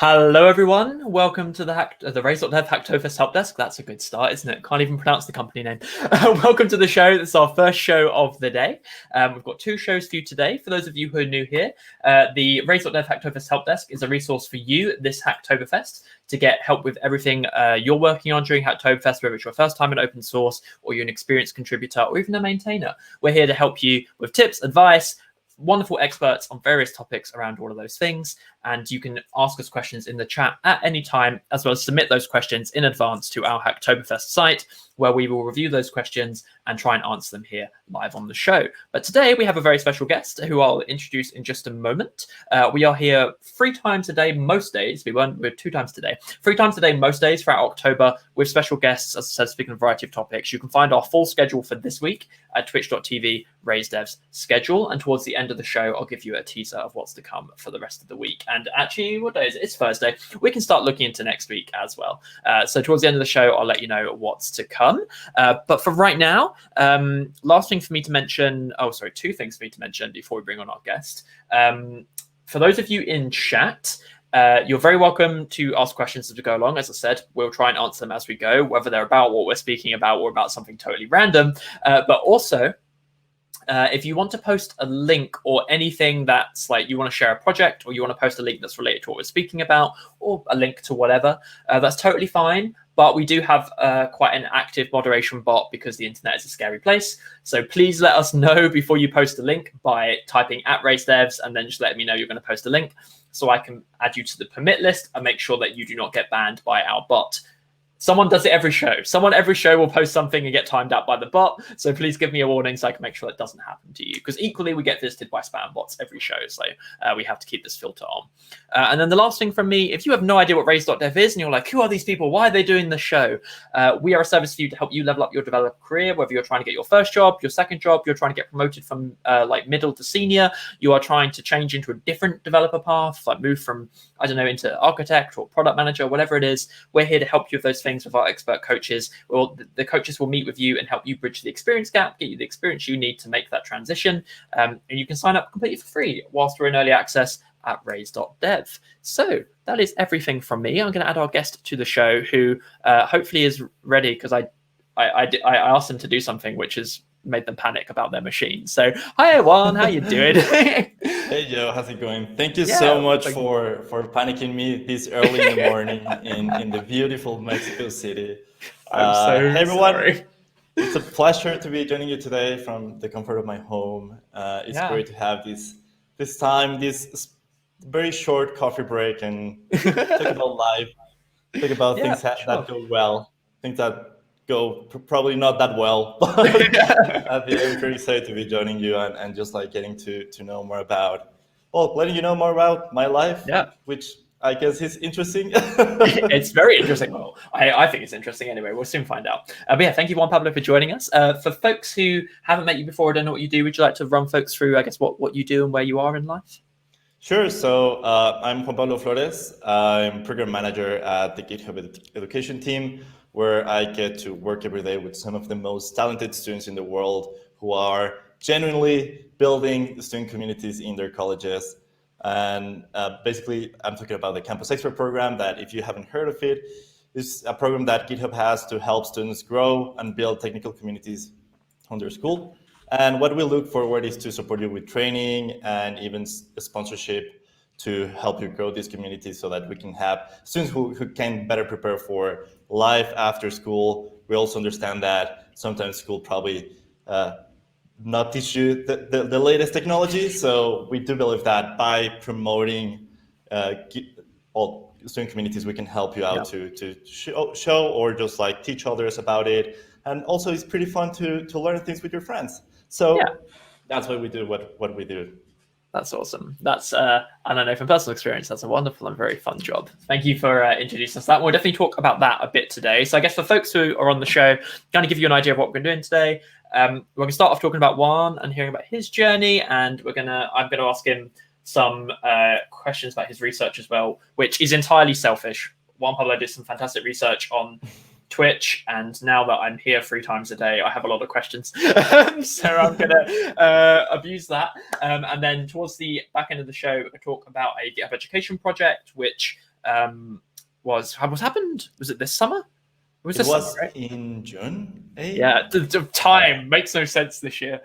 Hello, everyone. Welcome to the Raise.dev Hacktoberfest Help Desk. That's a good start, isn't it? Can't even pronounce the company name. Welcome to the show. This is our first show of the day. We've got two shows for you today. For those of you who are new here, the Raise.dev Hacktoberfest Help Desk is a resource for you this Hacktoberfest to get help with everything you're working on during Hacktoberfest, whether it's your first time in open source or you're an experienced contributor or even a maintainer. We're here to help you with tips, advice, wonderful experts on various topics around all of those things. And you can ask us questions in the chat at any time, as well as submit those questions in advance to our Hacktoberfest site, where we will review those questions and try and answer them here live on the show. But today we have a very special guest who I'll introduce in just a moment. We are here 3 times a day, most days. We're 2 times today. 3 times a day, most days throughout October, with special guests, as I said, speaking of a variety of topics. You can find our full schedule for this week at twitch.tv RaiseDev's schedule. And towards the end of the show, I'll give you a teaser of what's to come for the rest of the week. And actually, what day is it? It's Thursday. We can start looking into next week as well. So towards the end of the show, I'll let you know what's to come. But for right now, last thing for me to mention, 2 things for me to mention before we bring on our guest. For those of you in chat, you're very welcome to ask questions as we go along. As I said, we'll try and answer them as we go, whether they're about what we're speaking about or about something totally random. But also, if you want to post a link or anything that's like you want to share a project, or you want to post a link that's related to what we're speaking about, or a link to whatever, that's totally fine. But we do have quite an active moderation bot because the internet is a scary place. So please let us know before you post a link by typing @RaiseDevs and then just letting me know you're going to post a link so I can add you to the permit list and make sure that you do not get banned by our bot. Someone does it every show. Someone every show will post something and get timed out by the bot. So please give me a warning so I can make sure that doesn't happen to you. Because equally, we get visited by spam bots every show. So we have to keep this filter on. And then the last thing from me, if you have no idea what Raise.dev is and you're like, who are these people? Why are they doing the show? We are a service for you to help you level up your developer career, whether you're trying to get your first job, your second job, you're trying to get promoted from like middle to senior, you are trying to change into a different developer path, like move from, I don't know, into architect or product manager, whatever it is. We're here to help you with those things with our expert coaches. Well, the coaches will meet with you and help you bridge the experience gap, get you the experience you need to make that transition. And you can sign up completely for free whilst we're in early access at raise.dev. So that is everything from me. I'm going to add our guest to the show who hopefully is ready, because I asked him to do something which has made them panic about their machine. So hi, Juan, how you doing? Hey Joe, how's it going? Thank you so much for panicking me this early in the morning in the beautiful Mexico City. I'm so hey everyone, sorry. It's a pleasure to be joining you today from the comfort of my home. It's great to have this very short coffee break and talk about life, talk about things that go well, things that go probably not that well, but I'm very excited to be joining you and just like getting to know more about, letting you know more about my life, which I guess is interesting. It's very interesting. Well, I think it's interesting anyway. We'll soon find out. But yeah, thank you, Juan Pablo, for joining us. For folks who haven't met you before or don't know what you do, would you like to run folks through, I guess, what you do and where you are in life? Sure. So I'm Juan Pablo Flores. I'm program manager at the GitHub education team, where I get to work every day with some of the most talented students in the world who are genuinely building student communities in their colleges. And basically, I'm talking about the Campus Expert program that, if you haven't heard of it, is a program that GitHub has to help students grow and build technical communities on their school. And what we look forward is to support you with training and even sponsorship to help you grow these communities so that we can have students who can better prepare for life after school. We also understand that sometimes school probably not teach you the latest technology. So we do believe that by promoting all student communities, we can help you out to show or just like teach others about it. And also it's pretty fun to learn things with your friends. So that's why we do what we do. That's awesome. That's, and I know from personal experience, that's a wonderful and very fun job. Thank you for introducing us to that. We'll definitely talk about that a bit today. So I guess for folks who are on the show, kind of give you an idea of what we're doing today. We're going to start off talking about Juan and hearing about his journey. And I'm going to ask him some questions about his research as well, which is entirely selfish. Juan Pablo did some fantastic research on Twitch, and now that I'm here 3 times a day, I have a lot of questions. So I'm going to abuse that. And then towards the back end of the show, we're going to talk about a GitHub education project, which was happened. Was it this summer? It was It this summer, was right? in June 8th. Yeah, the time makes no sense this year.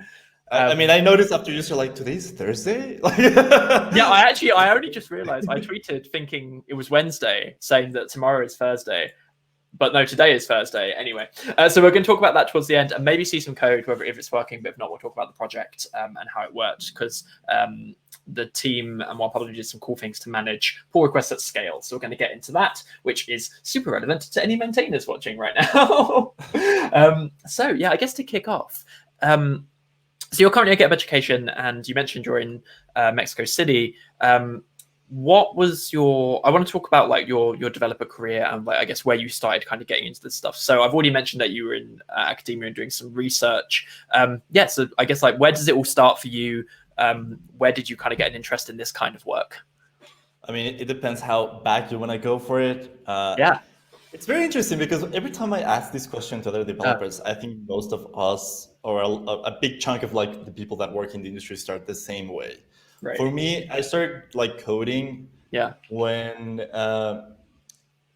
I mean, I noticed after you said like today's Thursday. Yeah, I only just realized I tweeted thinking it was Wednesday, saying that tomorrow is Thursday, but no, today is Thursday. Anyway, so we're going to talk about that towards the end and maybe see some code, whether if it's working. But if not, we'll talk about the project and how it worked, because the team and Juan Pablo did some cool things to manage pull requests at scale. So we're going to get into that, which is super relevant to any maintainers watching right now. So yeah, I guess to kick off. So you're currently at GitHub Education, and you mentioned you're in Mexico City. What was your? I want to talk about like your developer career and like I guess where you started kind of getting into this stuff. So I've already mentioned that you were in academia and doing some research. Yeah, so I guess like where does it all start for you? Where did you kind of get an interest in this kind of work? I mean, it depends how back you want to go for it. Yeah, It's very interesting because every time I ask this question to other developers, I think most of us, or a big chunk of like the people that work in the industry, start the same way. right. For me, I started like coding Yeah, when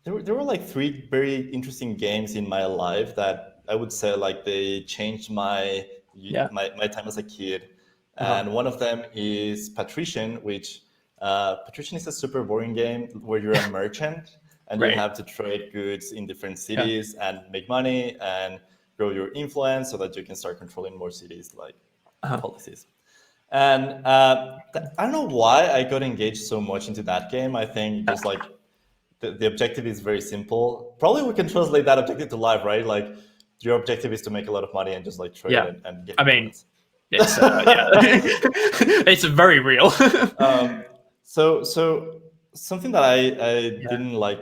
there were like three very interesting games in my life that I would say like they changed yeah. my time as a kid. Uh-huh. And one of them is Patrician, which Patrician is a super boring game where you're a merchant and you Right. have to trade goods in different Yeah. cities and make money and grow your influence so that you can start controlling more cities like policies. And I don't know why I got engaged so much into that game. I think just like the objective is very simple. Probably we can translate that objective to life, right? Like your objective is to make a lot of money and just like trade Yeah. and get I mean, influence. it's yeah, it's very real. So something that I Yeah. didn't like,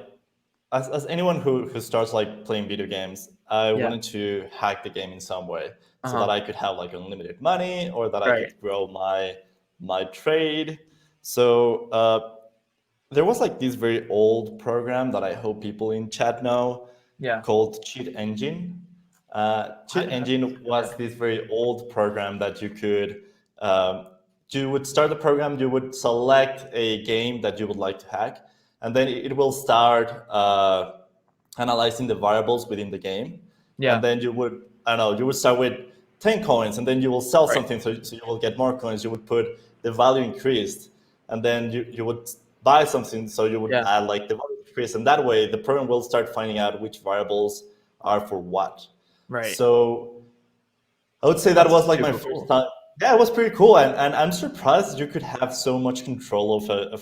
as anyone who starts like playing video games, I Yeah. wanted to hack the game in some way so Uh-huh. that I could have like unlimited money or that I Right. could grow my trade. So there was like this very old program that I hope people in chat know Yeah. called Cheat Engine. I Cheat don't know. Engine was this very old program that you would start the program, you would select a game that you would like to hack, and then it will start analyzing the variables within the game. Yeah. And then I don't know, you would start with 10 coins, and then you will sell Right. something, so you will get more coins. You would put the value increased, and then you would buy something, so you would Yeah. add like the value increase, and that way the program will start finding out which variables are for what. Right. So I would say that That's was like my super first cool. time. Yeah, it was pretty cool, and I'm surprised you could have so much control of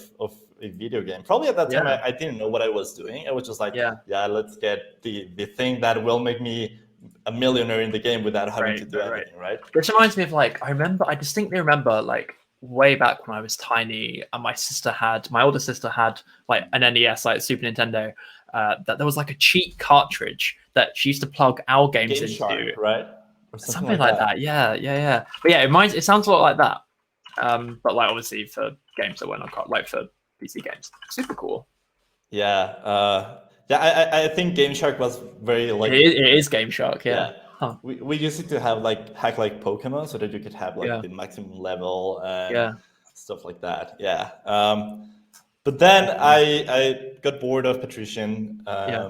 a video game. Probably at that time Yeah. I didn't know what I was doing. I was just like, Yeah. yeah, let's get the thing that will make me a millionaire in the game without having Right. to do Right. anything, right? Which reminds me of like I distinctly remember like way back when I was tiny and my older sister had like an NES, like Super Nintendo, that there was like a cheat cartridge that she used to plug our games Game into. Shark, right? Or Something like that. Yeah. But yeah, it sounds a lot like that. But like obviously for games that were not like for PC games. Super cool. Yeah, yeah. I think Game Shark was very like It is Game Shark, yeah. yeah. Huh. We used it to have like hack like Pokemon so that you could have like Yeah. the maximum level and Yeah. stuff like that. Yeah. But then I got bored of Patrician, Yeah.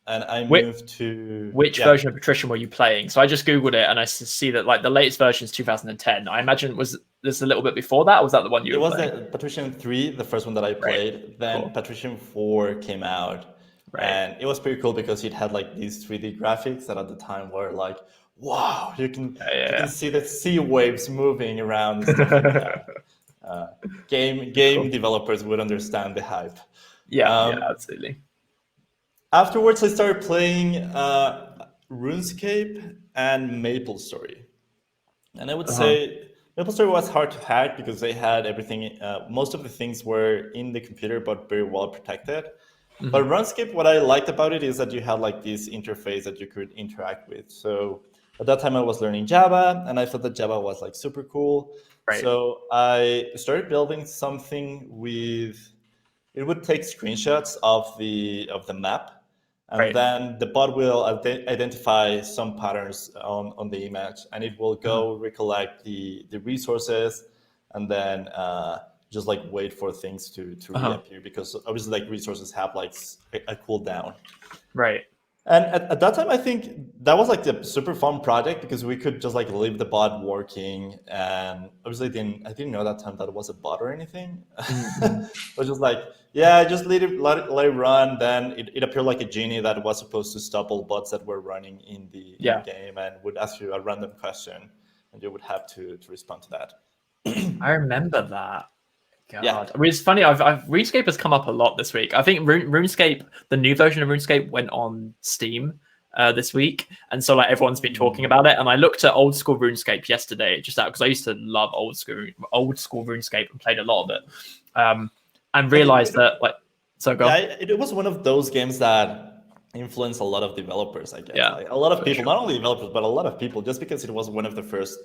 and I Which, moved to which yeah. version of Patrician were you playing? So I just Googled it and I see that like the latest version is 2010. I imagine was this a little bit before that, or was that the one you It were was playing? the Patrician 3, the first one that I Right. played. Then Cool. Patrician 4 came out. Right. And it was pretty cool because it had like these 3D graphics that at the time were like, wow, you can see the sea waves moving around and stuff like that. Game Cool. developers would understand the hype. Yeah, absolutely. Afterwards, I started playing RuneScape and MapleStory. And I would say MapleStory was hard to hack because they had everything, most of the things were in the computer, but very well protected. But RuneScape, what I liked about it is that you had like this interface that you could interact with. So at that time I was learning Java and I thought that Java was like super cool. Right. So I started building something it would take screenshots of the map, and Right. then the bot will identify some patterns on the image, and it will go recollect the resources, and then just like wait for things to reappear, because obviously like resources have like a cooldown. Right. And at that time, I think that was like the super fun project, because we could just like leave the bot working. And obviously, I didn't know that time that it was a bot or anything. Mm-hmm. I was just like, yeah, just let it run. Then it appeared like a genie that was supposed to stop all bots that were running in the game, and would ask you a random question, and you would have to respond to that. I remember that. God, Yeah. I mean, it's funny. I've RuneScape has come up a lot this week. I think RuneScape, the new version of RuneScape, went on Steam this week, and so like everyone's been talking about it. And I looked at old school RuneScape yesterday, just out because I used to love old school RuneScape and played a lot of it, and realized that like go. Yeah, it was one of those games that influenced a lot of developers, I guess. Yeah, like a lot of people, not only developers, but a lot of people, just because it was one of the first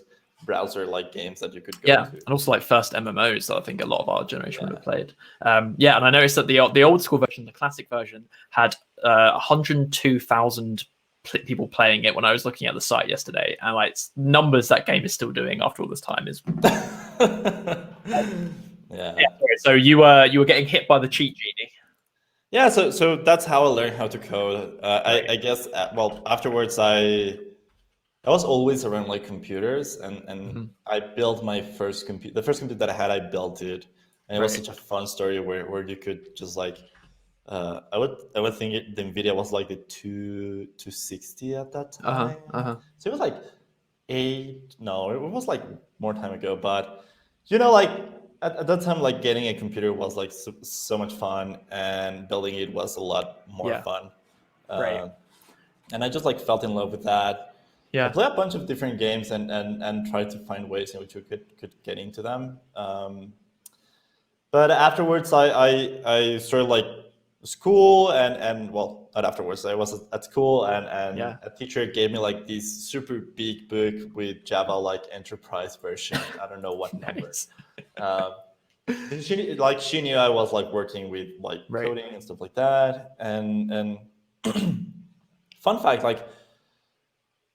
browser like games that you could go to. And also like first MMOs that I think a lot of our generation would have played. And I noticed that the old school version, the classic version, had 102,000 people playing it when I was looking at the site yesterday, and like numbers that game is still doing after all this time is. So you were getting hit by the cheat genie. Yeah, so that's how I learned how to code. I guess well, afterwards I was always around like computers, and I built my first computer. The first computer that I had, I built it, and it was such a fun story where you could just like, I would think the NVIDIA was like the 260 at that time. So it was like it was like more time ago, but like at that time, like getting a computer was like so much fun, and building it was a lot more fun. And I just like felt in love with that. I played a bunch of different games and tried to find ways in which you could get into them. But afterwards, I started like school, and well, not afterwards. I was at school, and a teacher gave me like this super big book with Java like enterprise version. I don't know what number. She knew I was like working with like coding and stuff like that. And fun fact, like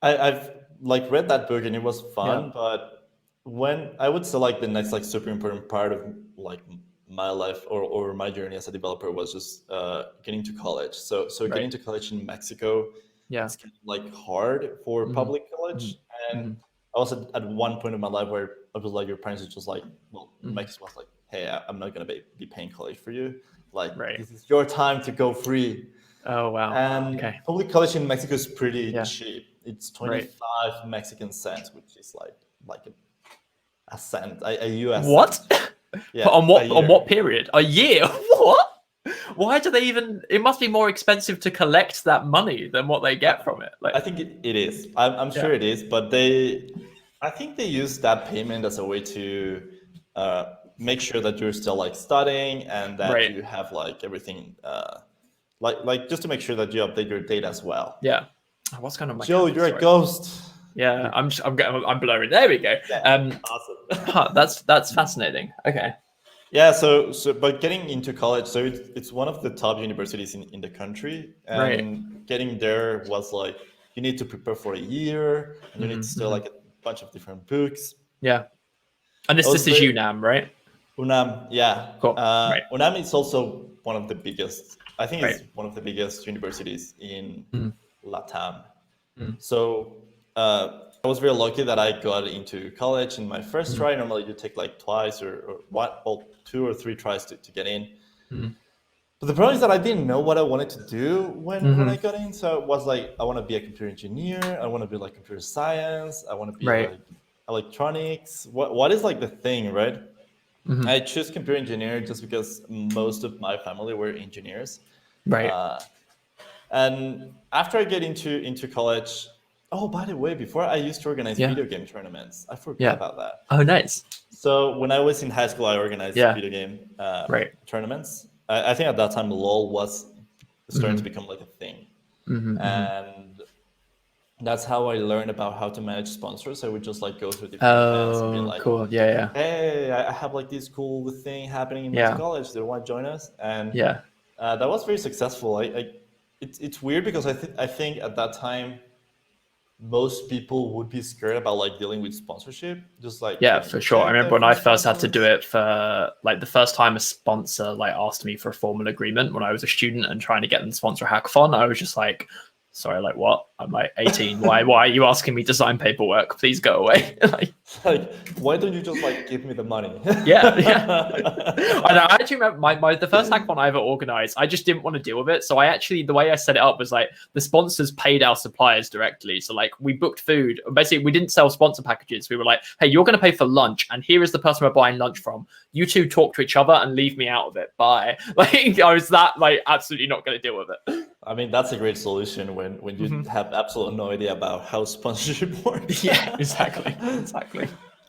I've like read that book and it was fun, but when I would say like the next like super important part of like my life or my journey as a developer was just getting to college. So getting to college in Mexico, it's kind of like hard for public college. And I was at one point in my life where I was like, your parents are just like, well, Mexico was like, hey, I'm not gonna be paying college for you. Like this is your time to go free. Oh wow! And public college in Mexico is pretty cheap. It's 25 Mexican cents, which is like a cent, a US. What? Cent. Yeah. On what period? A year? What? Why do they even? It must be more expensive to collect that money than what they get from it. Like, I think it is. I'm sure it is, but I think they use that payment as a way to make sure that you're still like studying and that you have like everything. Like just to make sure that you update your data as well. Yeah. What's kind of my Joe? You're a ghost. Yeah, I'm blurring. There we go. Awesome. That's fascinating. Okay. Yeah. So but getting into college, so it's one of the top universities in the country, and getting there was like you need to prepare for a year, and you need to study like a bunch of different books. Yeah. And this is UNAM, right? UNAM, yeah. Cool. UNAM is also one of the biggest. I think it's one of the biggest universities in LATAM. So I was very lucky that I got into college in my first try. Normally you take like twice or 2 or 3 tries to get in. But the problem is that I didn't know what I wanted to do when I got in. So it was like, I want to be a computer engineer. I want to be like computer science. I want to be like electronics. What is like the thing, right? I chose computer engineer just because most of my family were engineers. And after I get into college, oh, by the way, before I used to organize video game tournaments. I forgot about that. Oh, nice. So when I was in high school, I organized video game tournaments. I think at that time, LOL was starting to become like a thing. And that's how I learned about how to manage sponsors. I would just like go through different events and be like, cool. Yeah. Hey, I have like this cool thing happening in my college. Do you want to join us? And that was very successful. It's weird because I think at that time, most people would be scared about like dealing with sponsorship, just like Yeah, getting for sure. I rejected remember when from I first had to do sponsors. it for like the first time a sponsor like asked me for a formal agreement when I was a student and trying to get them to sponsor a hackathon. I was just like, sorry, like what? I'm like 18. Why are you asking me to sign paperwork? Please go away. Like, Like, why don't you just like give me the money? yeah. And I actually remember the first hackathon I ever organized, I just didn't want to deal with it. So I actually, the way I set it up was like the sponsors paid our suppliers directly. So like we booked food. Basically, we didn't sell sponsor packages. We were like, hey, you're going to pay for lunch. And here is the person we're buying lunch from. You two talk to each other and leave me out of it. Bye. Like I was that like absolutely not going to deal with it. I mean, that's a great solution when you Mhm. have absolutely no idea about how sponsorship works. Yeah, exactly. Exactly.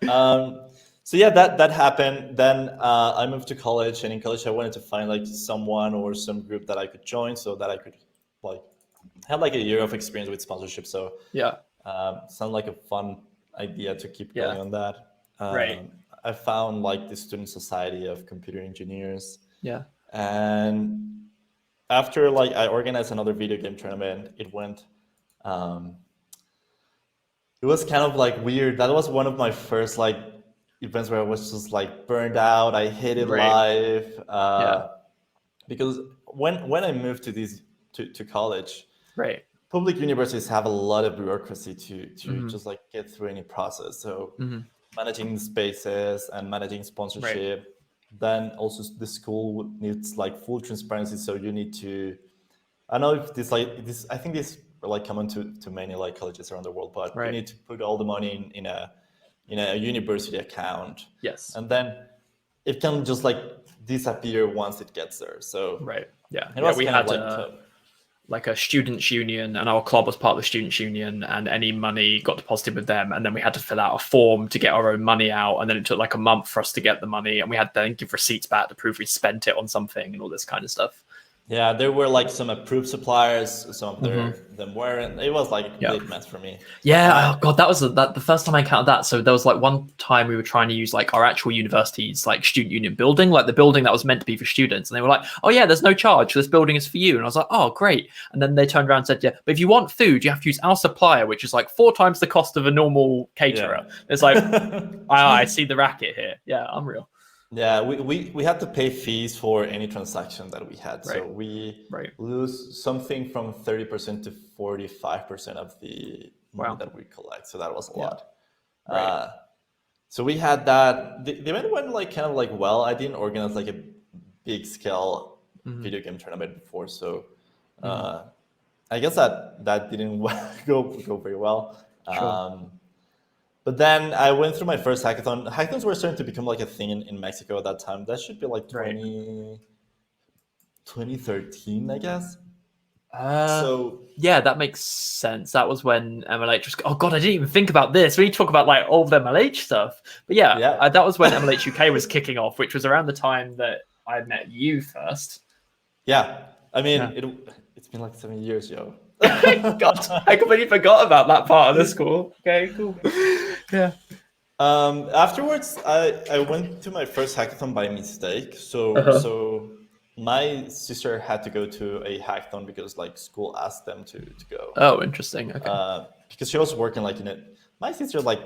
um, so yeah, that happened. Then I moved to college, and in college, I wanted to find like someone or some group that I could join, so that I could like have like a year of experience with sponsorship. So Yeah. sound like a fun idea to keep Yeah. going on that. Right. I found like the Student Society of Computer Engineers, Yeah. and after like I organized another video game tournament, it went. Um, it was kind of like weird. That was one of my first like events where I was just like burned out. I hated Right. life Yeah. because when I moved to college, Right. public universities have a lot of bureaucracy to Hmm. just like get through any process. So Hmm. managing spaces and managing Right. sponsorship. Then also the school needs like full transparency. So you need to. I don't know if this like this. I think this like common to many like colleges around the world. But you Right. need to put all the money in a university account, Yes. and then it can just like disappear once it gets there. So Right. Yeah. it Yeah. was We kind of had like tough. like a students union, and our club was part of the students union, and any money got deposited with them, and then we had to fill out a form to get our own money out, and then it took like a month for us to get the money, and we had to then give receipts back to prove we spent it on something and all this kind of stuff. Yeah, there were like some approved suppliers, some of Hmm. them weren't. It was like a Yeah. complete mess for me. Yeah, Uh, oh god, that was the first time I encountered that. So there was like one time we were trying to use like our actual university's like student union building, like the building that was meant to be for students, and they were like, "Oh yeah, there's no charge. This building is for you." And I was like, "Oh great!" And then they turned around and said, "Yeah, but if you want food, you have to use our supplier, which is like 4 times the cost of a normal caterer." yeah. It's like, I see the racket here. Yeah, unreal. Yeah, we had to pay fees for any transaction that we had. So Right, we right. lose something from 30% to 45% of the money Wow. that we collect. So that was a Yeah. lot. Right. Uh, so we had that. The event went like kind of like well. I didn't organize like a big scale Hmm. video game tournament before. So Hmm. uh, I guess that didn't go very well. Sure. But then I went through my first hackathon. Hackathons were starting to become like a thing in Mexico at that time. That should be like Right. 2013, I guess. Uh, So yeah, that makes sense. That was when MLH was. Oh God, I didn't even think about this. We need to talk about like all the MLH stuff. But yeah, yeah, that was when MLH UK was kicking off, which was around the time that I met you first. yeah. I Yeah. mean, it's been like 7 years, yo. God, I completely forgot about that part of the school. Okay, cool. Yeah. Afterwards, I went to my first hackathon by mistake. So Uh-huh. so my sister had to go to a hackathon because like school asked them to go. Oh, interesting. Okay. Because she was working like in it. My sister like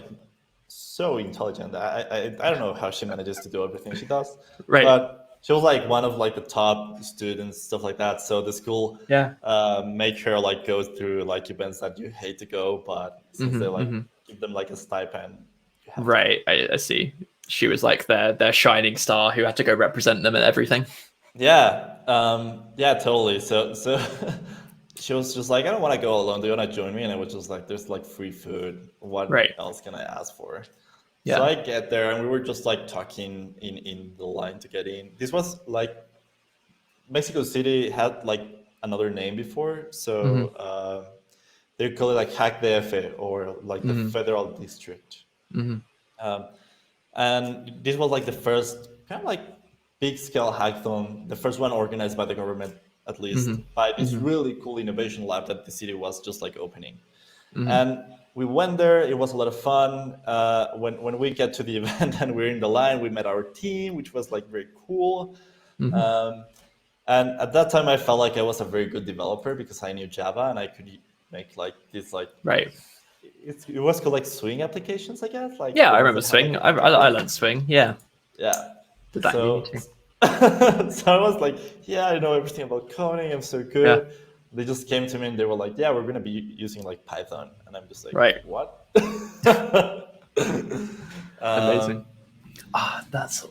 so intelligent. I don't know how she manages to do everything she does, Right. but she was like one of like the top students, stuff like that. So the school Yeah. make her like go through like events that you hate to go, but since they Hmm. like Hmm. give them like a stipend, you have to go. Right. I see. She was like their shining star who had to go represent them and everything. Yeah, yeah, totally. So she was just like, I don't want to go alone. Do you want to join me? And I was just like, there's like free food. What Right. else can I ask for? So Yeah. I get there, and we were just like talking in the line to get in. This was like Mexico City had like another name before, so Hmm. they call it like Hack DF or like the Hmm. Federal District. Hmm. Um, and this was like the first kind of like big scale hackathon, the first one organized by the government, at least Hmm. by this Hmm. really cool innovation lab that the city was just like opening. Hmm. And we went there. It was a lot of fun. When we get to the event and we're in the line, we met our team, which was like very cool. Hmm. Um, and at that time, I felt like I was a very good developer because I knew Java and I could make like this like Right. it was called like Swing applications, I guess. Like Yeah, the I ones remember that have Swing. like I applications. learned Swing. Yeah, Yeah. did that in uni So too. so I was like, yeah, I know everything about coding. I'm so Yeah, good. They just came to me and they were like, yeah, we're gonna be using like Python, and I'm just like, right. what? Amazing. um, That's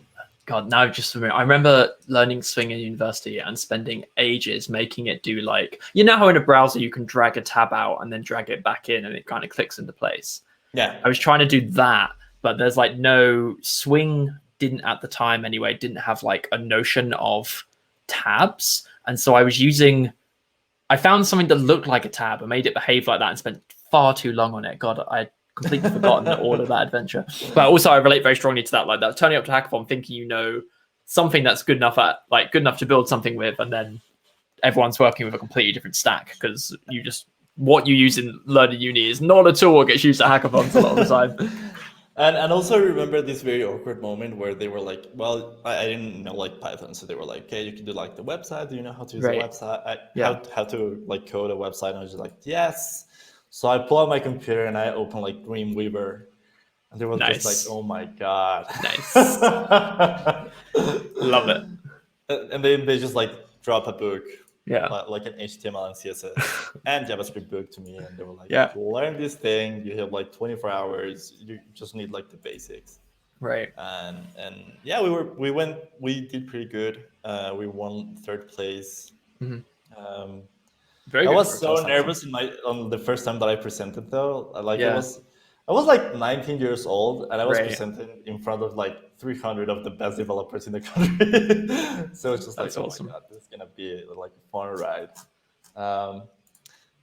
God. Now just I remember learning Swing in university and spending ages making it do like how in a browser you can drag a tab out and then drag it back in and it kind of clicks into place. yeah. I was trying to do that, but there's like no Swing didn't at the time anyway, didn't have like a notion of tabs. And so I found something that looked like a tab and made it behave like that and spent far too long on it. God, I had completely forgotten all of that adventure. But also I relate very strongly to that, like that turning up to hackathon thinking something that's good enough to build something with, and then everyone's working with a completely different stack because what you use in learning uni is not at all what gets used at hackathons a lot of the time. And also remember this very awkward moment where they were like, well, I didn't know like Python, so they were like, okay, you can do like the website. Do you know how to use a Right. website? Yeah. How to like code a website? And I was just like, yes. So I pull out my computer and I open like Dreamweaver, and they were just like, Nice. oh my god. Nice. Love it. And then they just like drop a book, Yeah. like an HTML and CSS and JavaScript book to me, and they were like, Yeah. learn this thing. You have like 24 hours. You just need like the basics. Right. And yeah, we did pretty good. We won third place. Mhm. Um, Very I good for was a so first hackathon. nervous on the first time that I presented though. Like Yeah. I was like 19 years old and I was Right. presenting in front of like 300 of the best developers in the country. So it's just like, That's oh my awesome. god, this is gonna be like a fun ride. Um,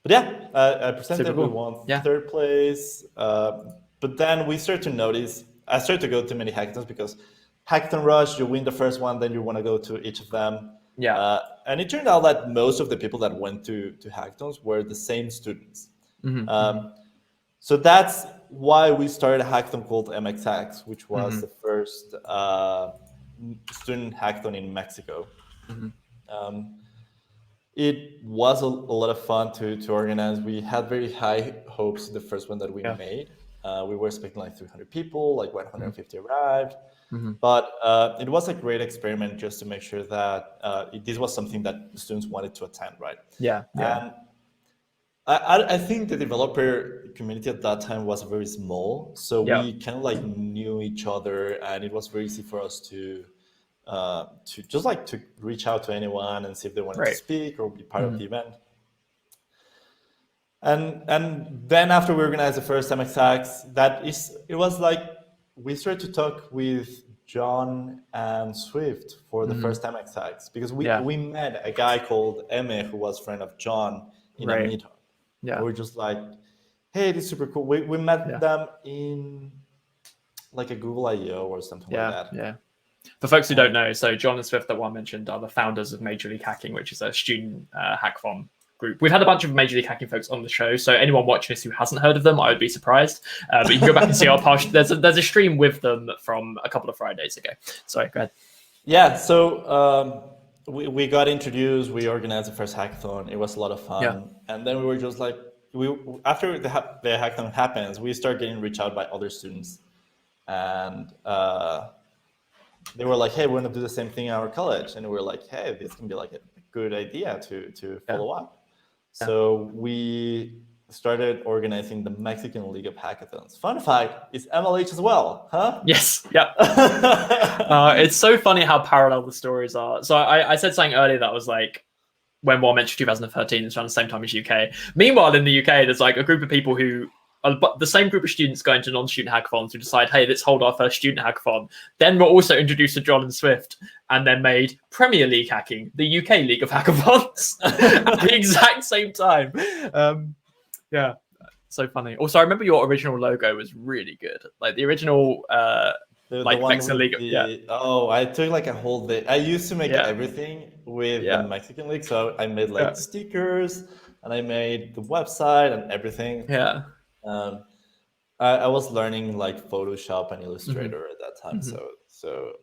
but yeah, I Super presented. We cool. won Yeah. third place. But then we started to notice. I started to go to many hackathons because hackathon rush. You win the first one, then you want to go to each of them. Yeah. And it turned out that most of the people that went to hackathons were the same students. Mm-hmm. So that's why we started a hackathon called MXHacks, which was Mm-hmm. the first student hackathon in Mexico. Mm-hmm. It was a lot of fun to organize. We had very high hopes the first one that we Yeah. made. We were expecting like 300 people, like Mm-hmm. 150 arrived. Mm-hmm. But it was a great experiment just to make sure that this was something that the students wanted to attend, right? Yeah. Yeah. And I think the developer community at that time was very small, so Yeah. we kind of like knew each other, and it was very easy for us to just like to reach out to anyone and see if they wanted to Right. speak or be part of Mm-hmm. the event. And then after we organized the first MXX, it was like we started to talk with John and Swift for the Mm-hmm. first MXX because Yeah. we met a guy called Eme who was a friend of John in a Right. meetup. Yeah. We're just like, hey, this is super cool. We met Yeah. them in like a Google I/O or something like Yeah. that. Yeah. For folks who don't know, so John and Swift that Juan mentioned are the founders of Major League Hacking, which is a student hackathon group. We've had a bunch of Major League Hacking folks on the show, so anyone watching this who hasn't heard of them, I would be surprised. But you can go back and see our past. There's a stream with them from a couple of Fridays ago. Sorry, go ahead. Yeah, so we got introduced. We organized the first hackathon. It was a lot of fun, Yeah. and then we were just like, after the hackathon happens, we start getting reached out by other students, and they were like, "Hey, we're gonna do the same thing in our college," and we were like, "Hey, this can be like a good idea to follow up." So we started organizing the Mexican League of Hackathons. Fun fact, it's MLH as well, huh? Yes. Yeah. It's so funny how parallel the stories are. So I said something earlier that was like when Juan mentioned 2013, it's around the same time as UK. Meanwhile, in the UK, there's like a group of people who are the same group of students going to non-student hackathons who decide, hey, let's hold our first student hackathon. Then we're also introduced to John and Swift and then made Premier League Hacking, the UK League of Hackathons at the exact same time. Yeah, so funny. Also, I remember your original logo was really good. Like the original The like one Mexican with League. Yeah. oh, I took like a whole day. I used to make Yeah. everything with the Yeah. Mexican League, so I made like Yeah. stickers and I made the website and everything. Yeah. I was learning like Photoshop and Illustrator at that time, so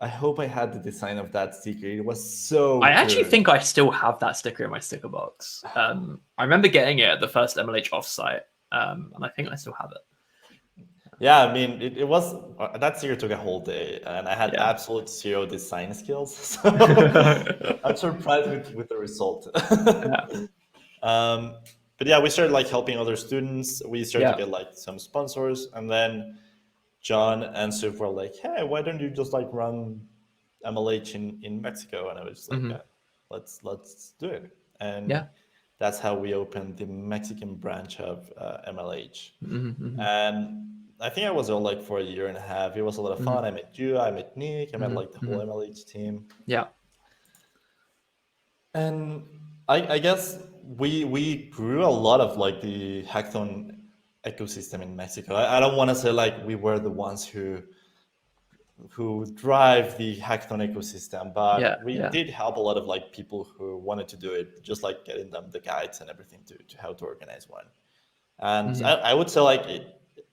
I hope I had the design of that sticker. It was so. I actually good. think I still have that sticker in my sticker box. I remember getting it at the first MLH offsite, and I think I still have it. Yeah, I mean, it was that year took a whole day, and I had Yeah. absolute zero design skills. So I'm surprised with the result. Yeah. But yeah, we started like helping other students. We started to Yeah. get like some sponsors, and then John and Suf were like, "Hey, why don't you just like run MLH in Mexico?" And I was just like, Hmm. "Yeah, let's do it." And Yeah. that's how we opened the Mexican branch of MLH. Hmm. Hmm. And I think I was there like for a year and a half. It was a lot of fun. I met you, I met Nick, I met like the whole Hmm. MLH team. Yeah. And I guess we grew a lot of like the hackathon ecosystem in Mexico. I don't want to say like we were the ones who drive the hackathon ecosystem, Yeah. but we Yeah. did help a lot of like people who wanted to do it, just like getting them the guides and everything to how to organize one. And Hmm. I would say like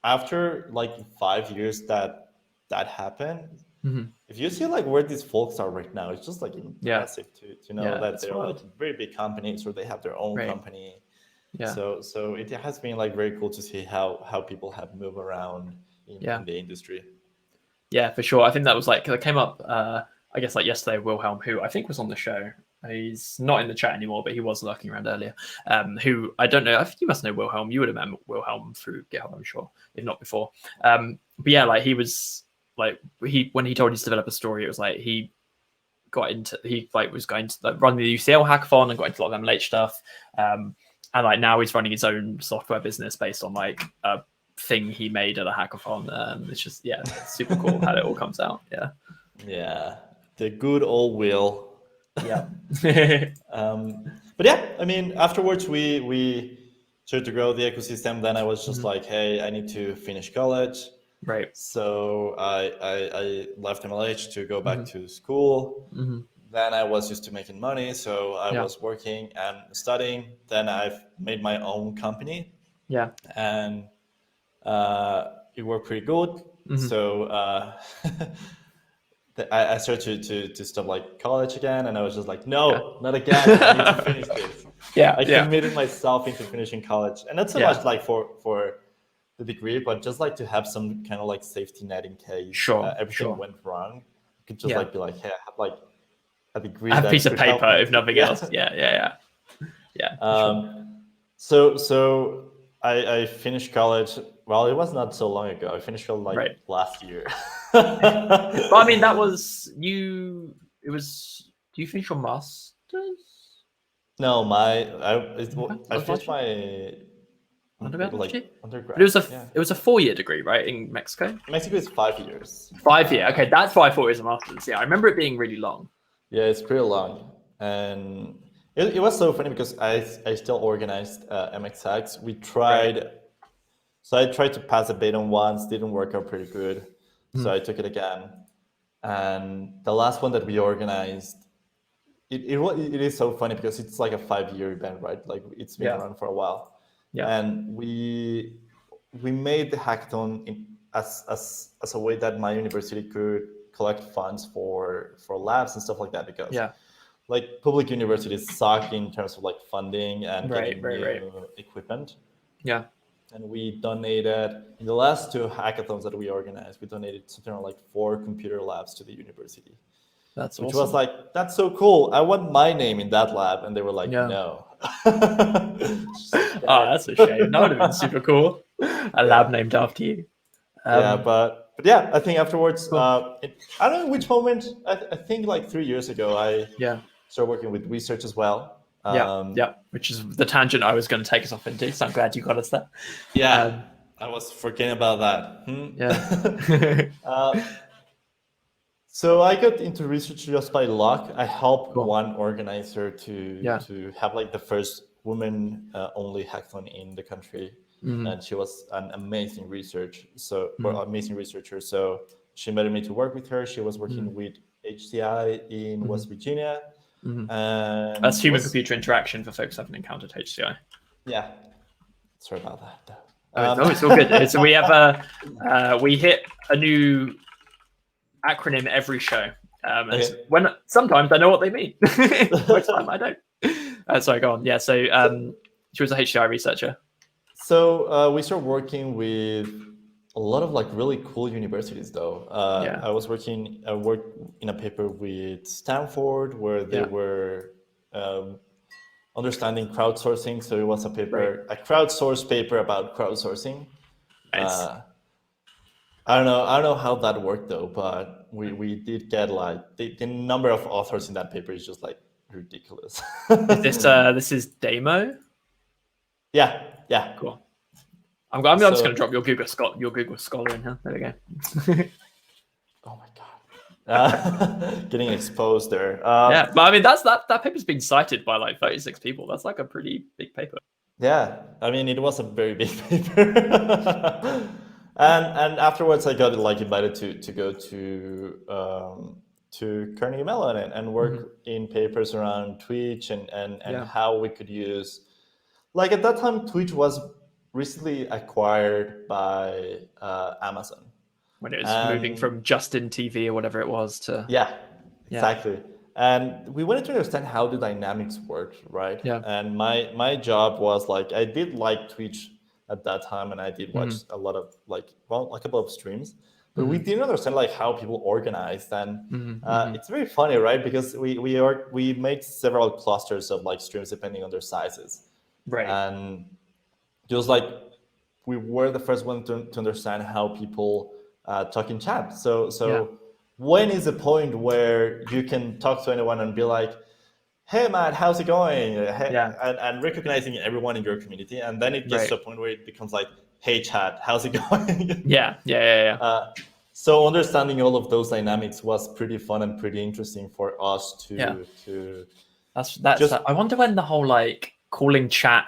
after like 5 years that happened, Hmm. if you see like where these folks are right now, it's just like Yeah. impressive to know Yeah. that It's they're like wild. very big companies or they have their own Right. company. Yeah. So it has been like very cool to see how people have moved around Yeah. in the industry. Yeah, for sure. I think that was like, 'cause it came up, I guess, like yesterday, Wilhelm, who I think was on the show. He's not in the chat anymore, but he was lurking around earlier. Who I don't know. I think you must know Wilhelm. You would have met Wilhelm through GitHub, I'm sure, if not before. But yeah, like he was like when he told his developer story, it was like he was going to like, run the UCL hackathon and got into a lot of MLH stuff. And like now he's running his own software business based on like a thing he made at a hackathon. It's just it's super cool how it all comes out. Yeah. Yeah, the good old Will. Yeah. But yeah, I mean, afterwards we started to grow the ecosystem. Then I was just like, hey, I need to finish college. Right. So I left MLH to go back Hmm. to school. Hmm. Then I was used to making money, so I Yeah. was working and studying. Then I've made my own company, Yeah. and it worked pretty good. Hmm. So I started to stop like college again, and I was just like, Yeah. no, not again. I need to finish this. Yeah. I Yeah. committed myself into finishing college, and not so Yeah. much like for the degree, but just like to have some kind of like safety net in case Sure. everything Sure. went wrong. You could just Yeah. like be like, hey, I have like a degree I have a that piece of could help paper, me. if nothing Yeah. else. Yeah. Yeah. Yeah. Yeah. For sure. So I finished college. Well, it was not so long ago. I finished college like Right. last year. But I mean, that was you. It was. Do you finish your masters? No, I finished my Undergrad last like year? But undergrad. it was Yeah, it was a 4-year degree, right, in Mexico? Mexico is 5 years. 5 year. Okay, that's why I thought it was a master's. Yeah, I remember it being really long. Yeah, it's pretty long, and it was so funny because I still organized MXX. We tried, so I tried to pass a beta once, didn't work out pretty good, so I took it again, and the last one that we organized, it is so funny because it's like a 5 year event, right? Like it's been Yeah. around for a while, Yeah. and we made the hackathon as a way that my university could collect funds for labs and stuff like that, because Yeah. like public universities suck in terms of like funding and Right. getting Right. new Right. equipment. Yeah. And we donated in the last 2 hackathons that we organized, we donated something like 4 computer labs to the university. That's Which awesome. was like, that's so cool. I want my name in that lab. And they were like, Yeah. no. Oh, that's a shame. That would have been super cool. A lab named after you. Yeah, but yeah, I think afterwards, Cool. I don't know which moment, I think like 3 years ago, I Yeah. started working with research as well. Yeah. Which is the tangent I was going to take us off into. So I'm glad you got us there. Yeah, I was forgetting about that. Yeah. So I got into research just by luck. I helped Cool. one organizer to have like the first woman only hackathon in the country, and she was an amazing researcher. So she invited me to work with her. She was working with HCI in West Virginia. And That's human computer interaction for folks who haven't encountered HCI. Yeah, sorry about that. No, it's all good. So we have we hit a new acronym every show. When sometimes I know what they mean, most time I don't. Sorry, go on. Yeah, so she was a HCI researcher. So we started working with a lot of like really cool universities though. Yeah. I worked in a paper with Stanford where they Yeah. were understanding crowdsourcing. So it was a Right. paper, a crowdsourced paper about crowdsourcing. Nice. I don't know how that worked though, but we did get like the number of authors in that paper is just like ridiculous. Is this is Damo? Yeah, yeah. Cool. I'm just going to So, drop your Google Scholar in here. There we go. oh my God, getting exposed there. Yeah, but I mean that paper's been cited by like 36 people. That's like a pretty big paper. Yeah, I mean it was a very big paper, and afterwards I got like invited to go to Carnegie Mellon and work in papers around Twitch and Yeah. how we could use, like at that time Twitch was recently acquired by Amazon. When it was moving from Justin TV or whatever it was to Yeah, exactly. And we wanted to understand how the dynamics worked, right? Yeah. And my job was like I did like Twitch at that time, and I did watch a lot of like a couple of streams, but we didn't understand like how people organized, and it's very funny, right? Because we made several clusters of like streams depending on their sizes, Right. and just like we were the first one to understand how people talk in chat. So when is the point where you can talk to anyone and be like, hey Matt, how's it going? Hey, and recognizing everyone in your community, and then it gets to a point where it becomes like, hey chat, how's it going? Yeah. So understanding all of those dynamics was pretty fun and pretty interesting for us to That's I wonder when the whole like calling chat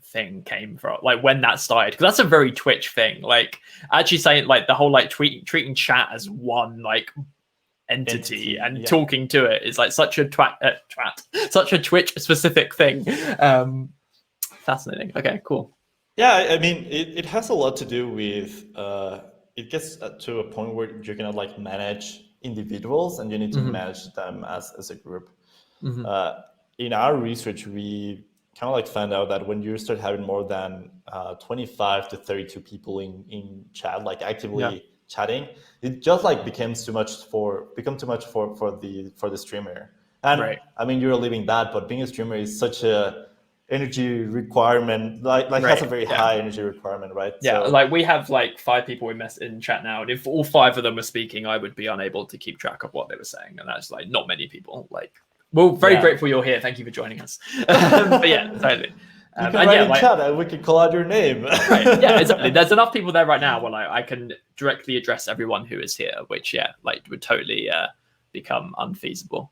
thing came from, like when that started, because that's a very Twitch thing, like actually saying like the whole like treating chat as one like entity and talking to it is like such a such a Twitch specific thing. Fascinating. Okay, cool. Yeah, I mean it has a lot to do with it gets to a point where you're gonna like manage individuals and you need to manage them as a group. In our research, we kind of like found out that when you start having more than 25 to 32 people in chat, like actively chatting, it just like becomes too much for the streamer. And I mean, you're leaving that, but being a streamer is such a energy requirement, like has a very high energy requirement, right? Yeah, so, like we have like 5 people we mess in chat now, and if all 5 of them were speaking, I would be unable to keep track of what they were saying, and that's like not many people. Like, well, very grateful you're here. Thank you for joining us. But yeah, totally. You can write in chat and we can call out your name. Right. Yeah, exactly. There's enough people there right now where like, I can directly address everyone who is here, which like would totally become unfeasible.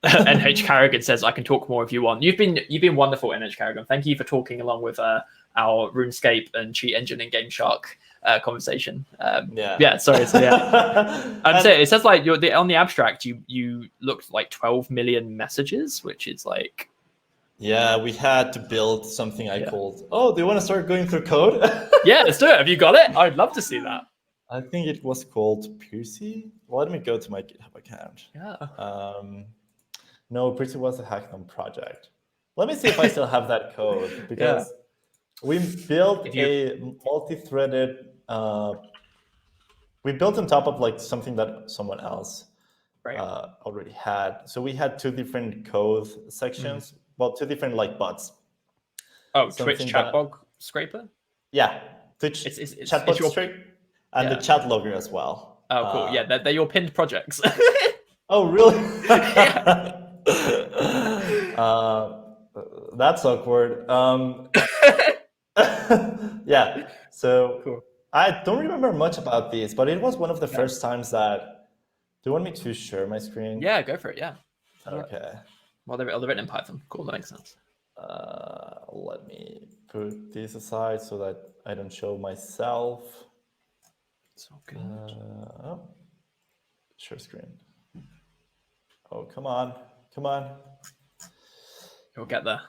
NH Carrigan says, I can talk more if you want. You've been wonderful, NH Carrigan. Thank you for talking along with our RuneScape and Cheat Engine and Game Shark conversation. Sorry. So it says like on the abstract you looked like 12 million messages, which is like. Yeah, we had to build something I called. Oh, do you want to start going through code? Yeah, let's do it. Have you got it? I'd love to see that. I think it was called Piercy. Well, let me go to my GitHub account. Yeah. No, Piercy was a hackathon project. Let me see if I still have that code, because we built a multi-threaded. We built on top of like something that someone else already had. So we had 2 different code sections. Well, 2 different like bots. Oh, Twitch chatbot scraper? Yeah, Twitch chatbot scraper and the chat logger as well. Oh, cool. Yeah, they're your pinned projects. Oh, really? That's awkward. Yeah, so cool. I don't remember much about this, but it was one of the first times that. Do you want me to share my screen? Yeah, go for it. Yeah. Okay. Well, they're written in Python. Cool, that makes sense. Let me put this aside so that I don't show myself. It's all good. Share screen. Oh, come on. You'll get there.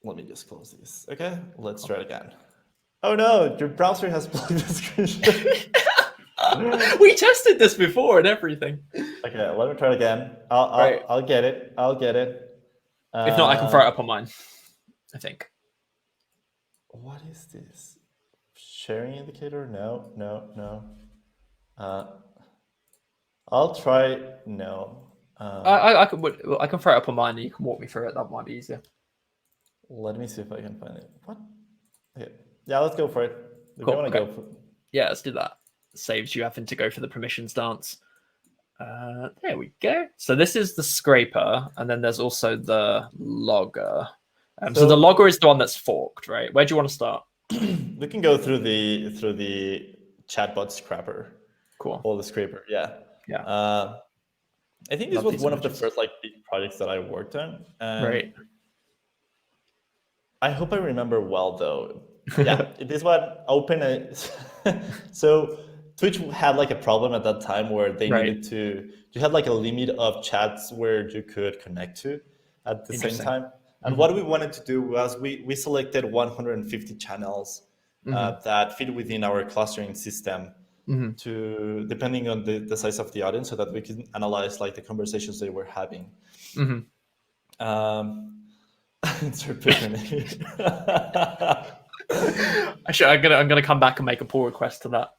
Let me just close this. Okay, let's try it again. Oh no, your browser has blocked the screen. We tested this before and everything. Okay, let me try it again. I'll get it. If not, I can throw it up on mine, I think. what is this? Sharing indicator? No, no, no. I'll try. No. I can throw it up on mine and you can walk me through it. That might be easier. Let me see if I can find it. What? Okay. Yeah, let's go for it. If Cool. you want to Okay. go for Yeah, let's do that. Saves you having to go for the permissions dance. There we go. So this is the scraper, and then there's also the logger. So the logger is the one that's forked, right? Where do you want to start? we can go through the chatbot scraper. Cool. Or the scraper. Yeah. Yeah. I think this was one of the first like big projects that I worked on. Right. I hope I remember well though. Yeah, this one open. So Twitch had like a problem at that time where they needed to. You had like a limit of chats where you could connect to at the same time. And what we wanted to do was we selected 150 channels that fit within our clustering system. To depending on the size of the audience, so that we can analyze like the conversations they were having. Actually, I'm gonna come back and make a pull request to that.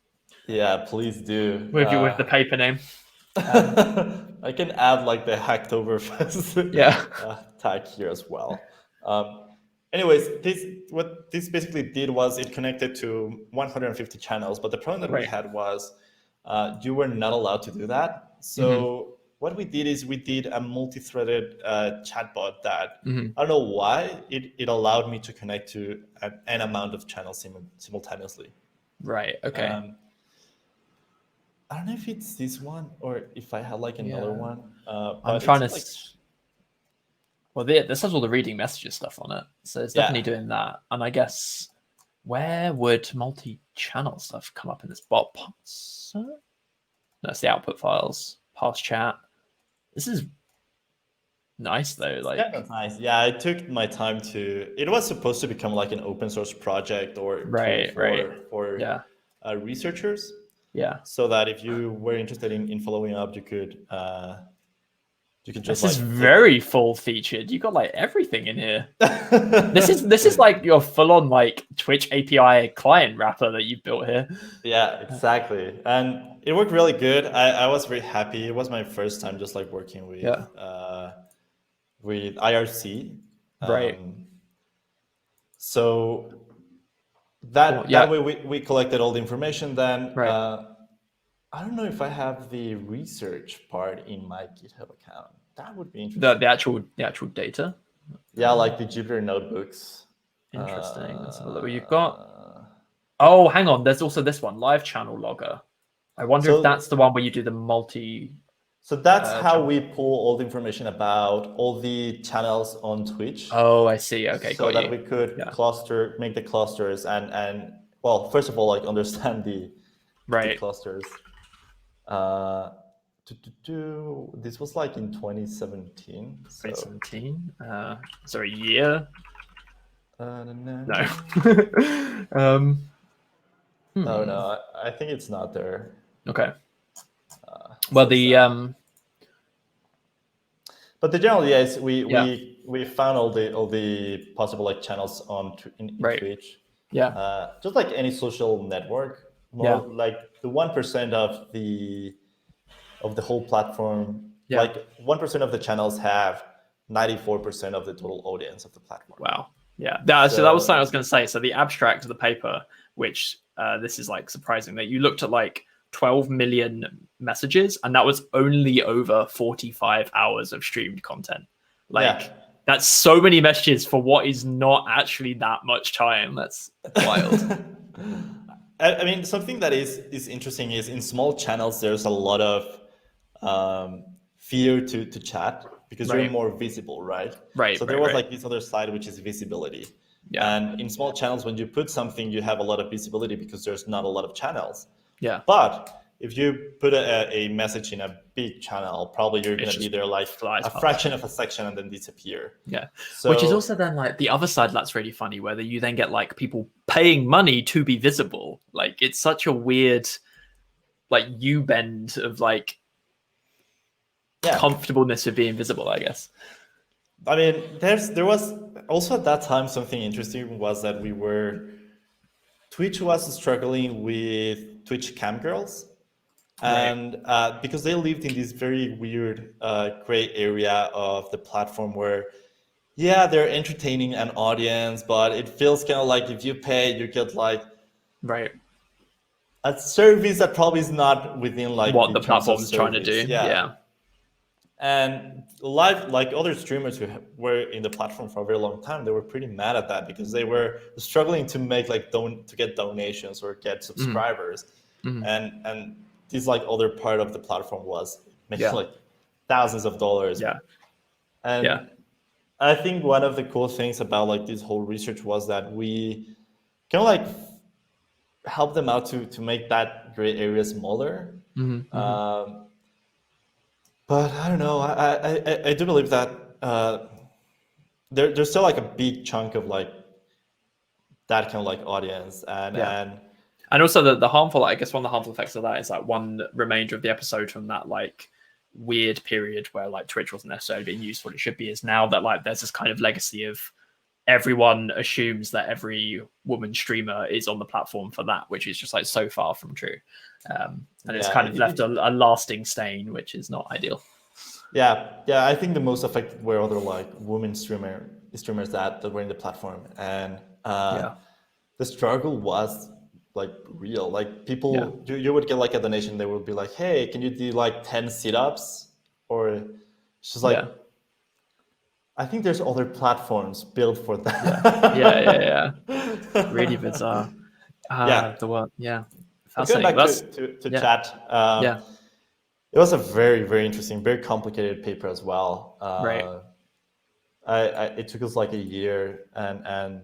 Yeah, please do. With the paper name. I can add like the Hacktoberfest tag here as well. Anyways, what this basically did was it connected to 150 channels, but the problem that we had was you were not allowed to do that. So what we did is we did a multi-threaded chatbot that I don't know why it allowed me to connect to an amount of channels simultaneously. Right. Okay. I don't know if it's this one or if I had like another one. I'm trying to. Well, this has all the reading messages stuff on it, so it's definitely doing that. And I guess where would multi-channel stuff come up in this bot? No, it's the output files, past chat. This is nice though. Like, yeah, that's nice. Yeah, I took my time to. It was supposed to become like an open source project or for researchers. Yeah. So that if you were interested in following up, you could just. This is very full featured. You got like everything in here. This is like your full on like Twitch API client wrapper that you built here. Yeah, exactly, and it worked really good. I was very happy. It was my first time just like working with IRC. Right. So that way we collected all the information. Then I don't know if I have the research part in my GitHub account. That would be interesting. The actual data. Yeah, like the Jupyter notebooks. Interesting. Let's have a look. You've got. Oh, hang on. There's also this one, live channel logger. I wonder if that's the one where you do the multi. So that's how we pull all the information about all the channels on Twitch. Oh, I see. Okay, so that we could make the clusters and well, first of all, like understand the clusters. This was like in 2017. 2017. Is there a year? No. Oh no, I think it's not there. Okay. Well, but the general idea is we found all the possible like channels in Twitch. Yeah. Just like any social network, like the 1% of the whole platform. Like 1% of the channels have 94% of the total audience of the platform. Wow. Yeah. So that was something I was going to say. So the abstract of the paper, which this is like surprising that you looked at like 12 million messages, and that was only over 45 hours of streamed content. Like that's so many messages for what is not actually that much time. That's wild. I mean, something that is interesting is in small channels, there's a lot of fear to chat because you're more visible, right? Right. So there was like this other side, which is visibility. Yeah. And in small channels, when you put something, you have a lot of visibility because there's not a lot of channels. Yeah. But if you put a message in a big channel, probably you're going to be there like a fraction of a section and then disappear. Yeah. So, which is also then like the other side that's really funny, where you then get like people paying money to be visible. Like it's such a weird like U-bend of like comfortableness of being visible, I guess. I mean, there was also at that time something interesting was that Twitch was struggling with Twitch cam girls, Right. and because they lived in this very weird gray area of the platform where, yeah, they're entertaining an audience, but it feels kind of like if you pay, you get like Right. a service that probably is not within like What the the terms of platform's trying to service. do. Yeah. Yeah. And live, like other streamers who were in the platform for a very long time, they were pretty mad at that because they were struggling to make like to get donations or get Hmm. subscribers, Hmm. and this like other part of the platform was making Yeah. like thousands of dollars. Yeah. Yeah. And I think one of the cool things about like this whole research was that we kind of like help them out to make that gray area smaller. Hmm. Hmm. Um, but I don't know. I do believe that there's still like a big chunk of like that kind of like audience, Yeah. and And also the harmful, I guess one of the harmful effects of that is like one remainder of the episode from that like weird period where like Twitch wasn't necessarily being used for what it should be is now that like there's this kind of legacy of everyone assumes that every woman streamer is on the platform for that, which is just like so far from true. And it's yeah, kind of left a lasting stain, which is not ideal. yeah. I think the most affected were other like women streamers that were in the platform, and Yeah. the struggle was like real. Like Yeah. people, you would get like a donation, they would be like, "Hey, can you do like 10 sit-ups?" Or she's like, Yeah. I think there's other platforms built for Yeah. that. Yeah. Really bizarre. Yeah. The word. Yeah. But going Fascinating. back That's to yeah. chat, Yeah. it was a very, very interesting, very complicated paper as well. Right. It took us like a year, and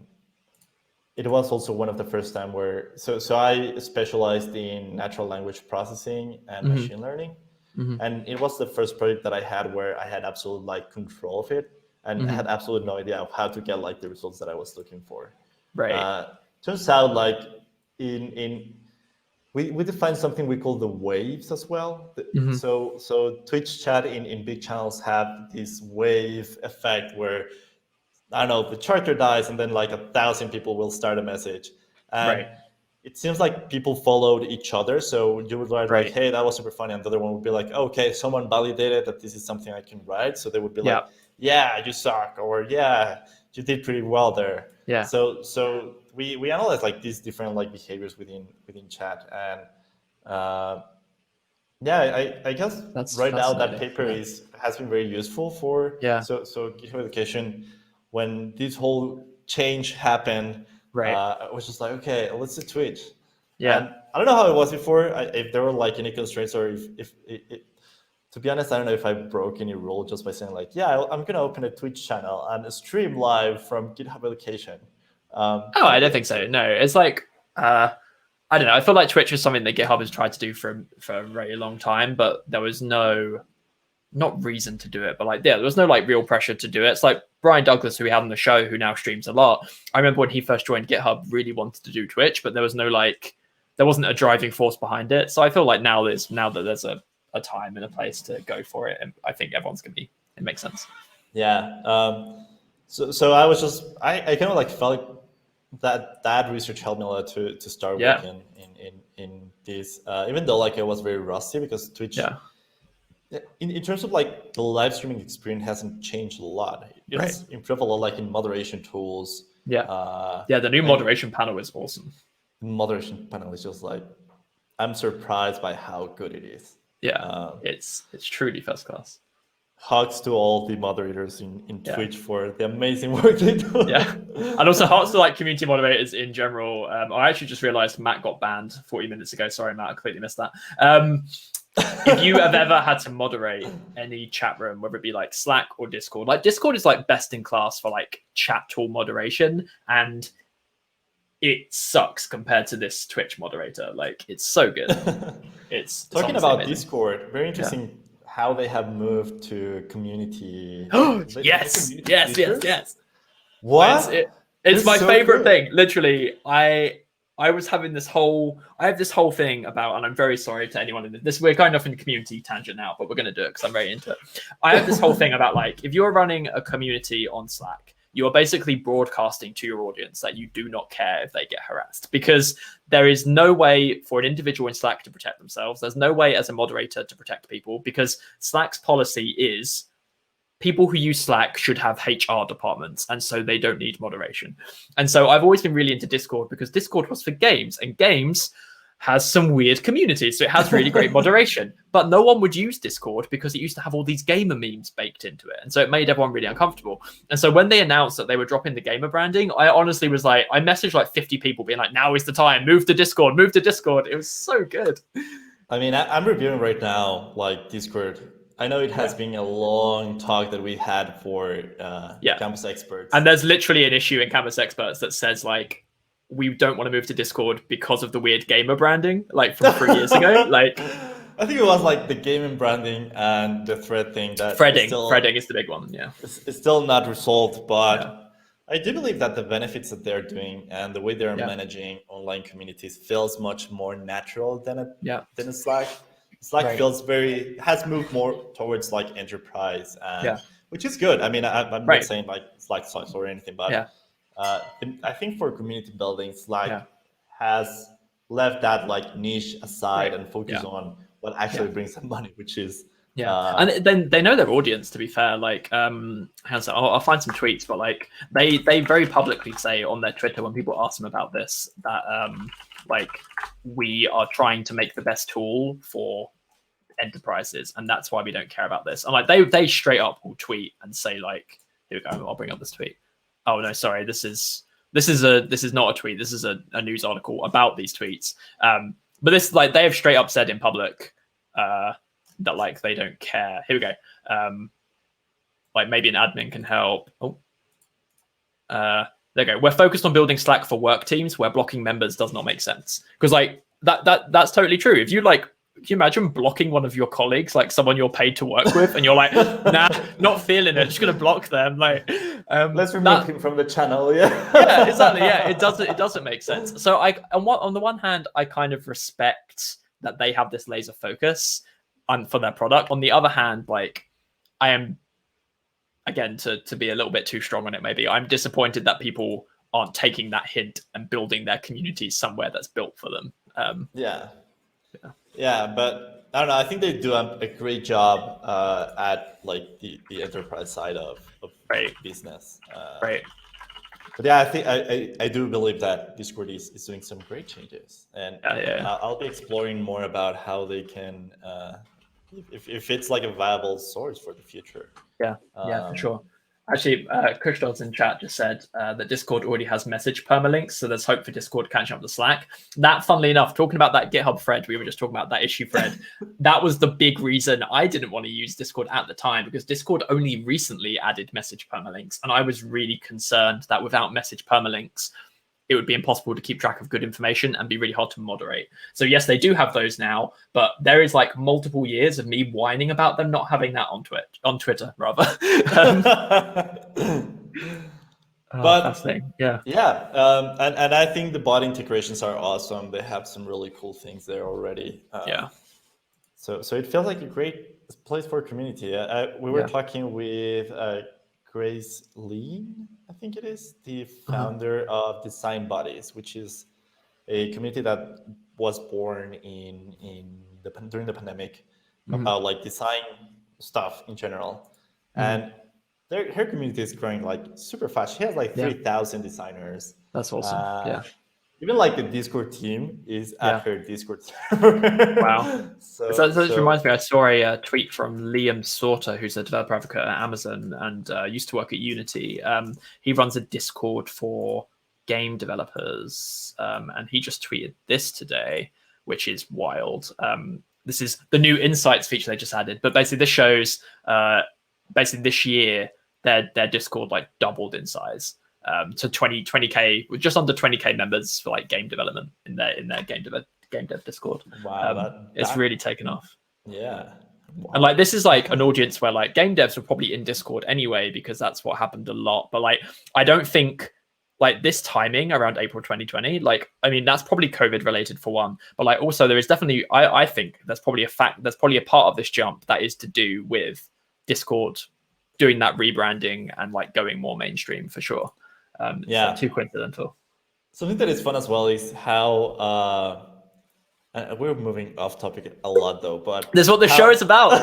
it was also one of the first time where so I specialized in natural language processing and Hmm. machine learning, Hmm. and it was the first project that I had where I had absolute like control of it and Hmm. had absolute no idea of how to get like the results that I was looking for. Right. Turns out like in we define something we call the waves as well. Hmm. So Twitch chat in big channels have this wave effect where I don't know, the charter dies and then like 1,000 people will start a message. And Right. it seems like people followed each other. So you would write like, Right. hey, that was super funny. And the other one would be like, okay, someone validated that this is something I can write. So they would be like, Yeah. yeah, you suck, or yeah, you did pretty well there. Yeah. So we analyze like these different like behaviors within chat. And yeah, I guess That's right now that fascinating. paper Yeah. has been very useful for Yeah. so GitHub Education. When this whole change happened, Right. I was just like, okay, let's do Twitch. Yeah. And I don't know how it was before, if there were like any constraints, or if to be honest, I don't know if I broke any rule just by saying like, yeah, I'm gonna open a Twitch channel and stream live from GitHub Education. Oh, I don't think so. No, it's like I don't know. I feel like Twitch is something that GitHub has tried to do for a very long time, but there was no not reason to do it, but like, yeah, there was no like real pressure to do it. It's like Brian Douglas, who we had on the show, who now streams a lot. I remember when he first joined GitHub, really wanted to do Twitch, but there was no like, there wasn't a driving force behind it. So I feel like now that there's a time and a place to go for it, and I think everyone's gonna be. It makes sense. Yeah. So I was just I kind of like felt that research helped me a lot to start Yeah. working in this, even though like I was very rusty because Twitch. Yeah. In terms of like the live streaming experience hasn't changed a lot. It's improved a lot, like in moderation tools. Yeah. Yeah. The new moderation panel is awesome. Moderation panel is just like, I'm surprised by how good it is. Yeah. It's truly first class. Hugs to all the moderators in Twitch for the amazing work they do. Yeah, and also hearts to like community moderators in general. I actually just realized Matt got banned 40 minutes ago. Sorry, Matt, I completely missed that. If you have ever had to moderate any chat room, whether it be like Slack or Discord, like Discord is like best in class for like chat tool moderation, and it sucks compared to this Twitch moderator. Like, it's so good. It's talking about amazing. Discord. Very interesting how they have moved to community. Yes. What? It's It's my favorite thing. Literally, I I have this whole thing about, and I'm very sorry to anyone in this. We're going off in community tangent now, but we're going to do it because I'm very into it. I have this whole thing about like, if you're running a community on Slack, you are basically broadcasting to your audience that you do not care if they get harassed, because there is no way for an individual in Slack to protect themselves. There's no way as a moderator to protect people, because Slack's policy is people who use Slack should have HR departments, and so they don't need moderation. And so I've always been really into Discord, because Discord was for games, and games has some weird communities, so it has really great moderation. But no one would use Discord because it used to have all these gamer memes baked into it, and so it made everyone really uncomfortable. And so when they announced that they were dropping the gamer branding, I honestly was like, I messaged like 50 people being like, now is the time, move to Discord, move to Discord. It was so good. I mean, I'm reviewing right now, like Discord. I know it has been a long talk that we had for Campus Experts. And there's literally an issue in Campus Experts that says like, we don't want to move to Discord because of the weird gamer branding, like from 3 years ago. Like, I think it was like the gaming branding and the thread thing that threading is the big one. Yeah, it's still not resolved, but I do believe that the benefits that they're doing and the way they're managing online communities feels much more natural than a Slack. Slack has moved more towards like enterprise, which is good. I mean, I'm not saying like Slack sucks or anything, but I think for community building, Slack has left that like niche aside and focus on what actually brings them money, which is and then they know their audience, to be fair. Like I'll find some tweets, but like they very publicly say on their Twitter when people ask them about this that like we are trying to make the best tool for enterprises, and that's why we don't care about this. And like they straight up will tweet and say like, here we go, I'll bring up this tweet. Oh no, sorry, this is not a tweet, this is a news article about these tweets. But this, like, they have straight up said in public that like they don't care. Here we go. Like maybe an admin can help. There you go. We're focused on building Slack for work teams where blocking members does not make sense. Because like that's totally true. If you like, can you imagine blocking one of your colleagues, like someone you're paid to work with, and you're like, nah, not feeling it, just gonna block them. Like, let's remove him from the channel. Yeah, exactly. Yeah, it doesn't make sense. So on the one hand, I kind of respect that they have this laser focus for their product. On the other hand, like, I am, again, to be a little bit too strong on it, maybe I'm disappointed that people aren't taking that hint and building their communities somewhere that's built for them. Yeah, but I don't know. I think they do a great job at like the enterprise side of business. But yeah, I think I do believe that Discord is doing some great changes, and I'll be exploring more about how they can, if it's like a viable source for the future. Yeah, for sure. Actually, Kushdol's in chat just said that Discord already has message permalinks, so there's hope for Discord catching up to Slack. That, funnily enough, talking about that GitHub thread, we were just talking about that issue thread, that was the big reason I didn't want to use Discord at the time, because Discord only recently added message permalinks, and I was really concerned that without message permalinks, it would be impossible to keep track of good information and be really hard to moderate. So yes, they do have those now, but there is like multiple years of me whining about them not having that on Twitter rather. But fascinating. And I think the bot integrations are awesome. They have some really cool things there already. So it feels like a great place for a community. We were talking with Grace Lee, I think it is, the founder of Design Buddies, which is a community that was born during the pandemic about like design stuff in general. And her community is growing like super fast. She has like 3,000 designers. That's awesome. Even like the Discord team is at her Discord server. Wow. So this reminds me, I saw a tweet from Liam Sauter, who's a developer advocate at Amazon and used to work at Unity. He runs a Discord for game developers. And he just tweeted this today, which is wild. This is the new insights feature they just added. But basically this shows, basically this year, their Discord like doubled in size. To 20k, with just under 20k members for like game development in their game dev Discord. Wow, it's really taken off. Yeah. Wow. And like this is like an audience where like game devs were probably in Discord anyway, because that's what happened a lot. But like I don't think like this timing around April 2020, like, I mean, that's probably COVID related for one, but like also there is definitely, I think there's probably a part of this jump that is to do with Discord doing that rebranding and like going more mainstream for sure. It's like too coincidental. Something that is fun as well is how we're moving off topic a lot though, but this is what the show is about.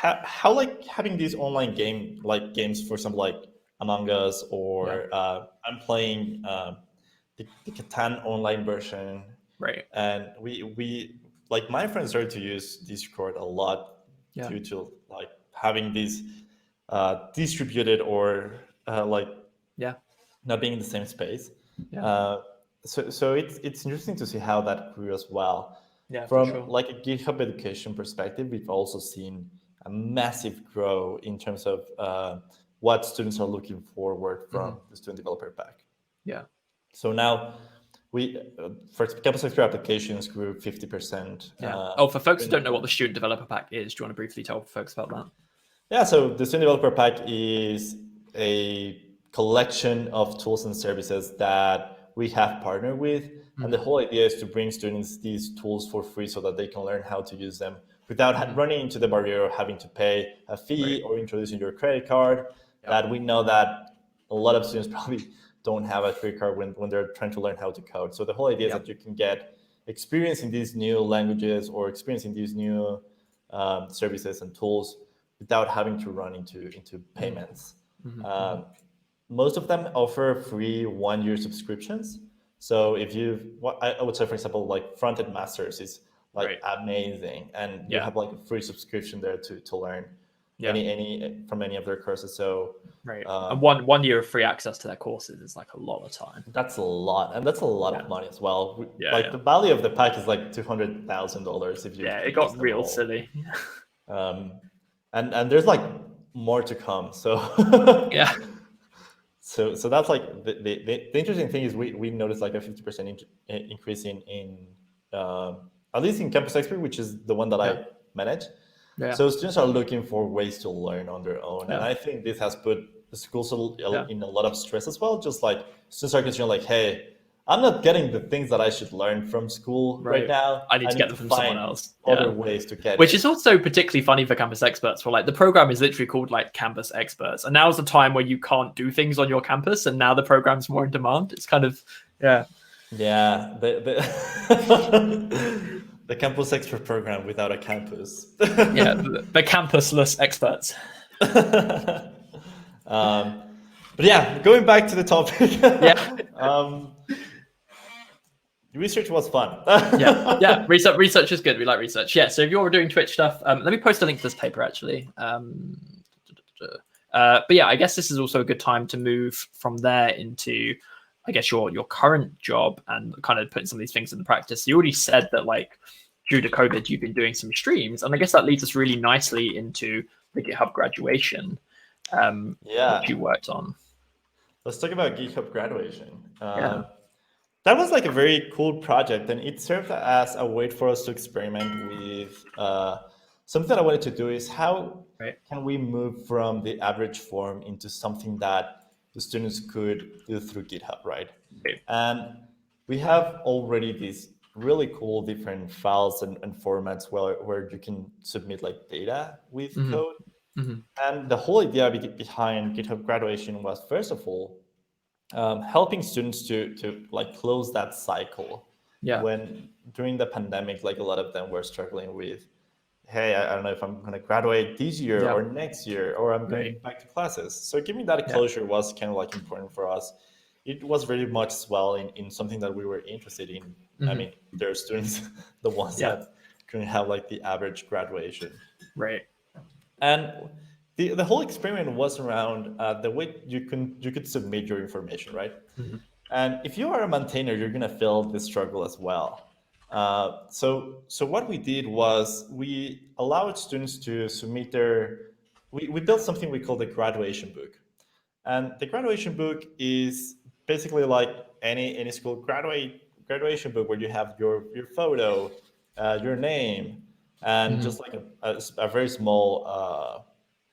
how like having these online games, for example, like Among Us, or I'm playing the Catan online version, Right. and we like my friends started to use Discord a lot due to like having these distributed or like not being in the same space. So it's interesting to see how that grew as well. From like a GitHub education perspective, we've also seen a massive grow in terms of what students are looking forward from the student developer pack. So now we for campus extra applications grew 50%. For folks who don't know what the student developer pack is, do you want to briefly tell folks about that? Yeah, so the student developer pack is a collection of tools and services that we have partnered with. And the whole idea is to bring students these tools for free so that they can learn how to use them without running into the barrier of having to pay a fee or introducing your credit card. That we know that a lot of students probably don't have a credit card when they're trying to learn how to code. So the whole idea is that you can get experience in these new languages or experience in these new services and tools without having to run into payments. Most of them offer free 1-year subscriptions. So if I would say, for example, like Frontend Masters is like amazing, and you have like a free subscription there to learn any from any of their courses. So and one year of free access to their courses is like a lot of time. That's a lot, and that's a lot of money as well. The value of the pack is like $200,000 if you it got real silly. And there's like more to come. So So that's like the interesting thing is we noticed like a 50% increase in at least in Campus Expert, which is the one that I manage. So students are looking for ways to learn on their own, and I think this has put the schools in a lot of stress as well. Just like students are concerned, like, hey, I'm not getting the things that I should learn from school right now. I need to get them from someone else. Other ways to get Which is also particularly funny for Campus Experts. For like the program is literally called like Campus Experts, and now's the time where you can't do things on your campus, and now the program's more in demand. It's kind of the the Campus Expert program without a campus. the campusless experts. But yeah, going back to the topic. Research was fun. Research is good. We like research. So if you're doing Twitch stuff, let me post a link to this paper actually. But I guess this is also a good time to move from there into, I guess, your current job and kind of putting some of these things into practice. You already said that like due to COVID, you've been doing some streams, and I guess that leads us really nicely into the GitHub graduation, which you worked on. Let's talk about GitHub graduation. That was like a very cool project, and it served as a way for us to experiment with something that I wanted to do is how can we move from the average form into something that the students could do through GitHub, right? And we have already these really cool different files and formats where you can submit like data with code. And the whole idea behind GitHub graduation was, first of all, helping students to like close that cycle. When during the pandemic, like a lot of them were struggling with, hey, I don't know if I'm going to graduate this year or next year, or I'm going back to classes. So giving that closure was kind of like important for us. It was very much as well in something that we were interested in. I mean, there are students, the ones that couldn't have like the average graduation. And the whole experiment was around the way you could submit your information, right? And if you are a maintainer, you're gonna feel this struggle as well. So what we did was we allowed students to submit we built something we call the graduation book. And the graduation book is basically like any school graduation book where you have your photo, your name, and just like a very small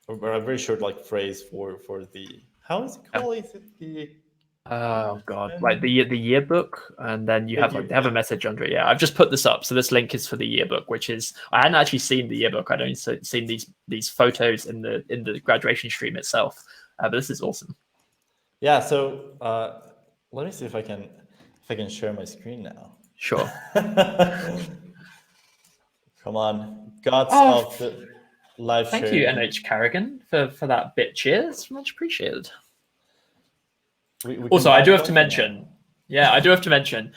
or a very short like phrase for the, how is it called? Is it the Oh god, like commencement? the yearbook, and then you The have like year, they have a yeah. message under it. Yeah, I've just put this up, so this link is for the yearbook, which is I hadn't actually seen the yearbook. I'd only seen these photos in the graduation stream itself. But this is awesome. Yeah, so let me see if I can share my screen now. Sure. Come on, gods Oh, of the live thank you, sharing. NH Carrigan, for that bit. Cheers, much appreciated. We can Also, I buy do have to coffee now. mention, yeah, I do have to mention,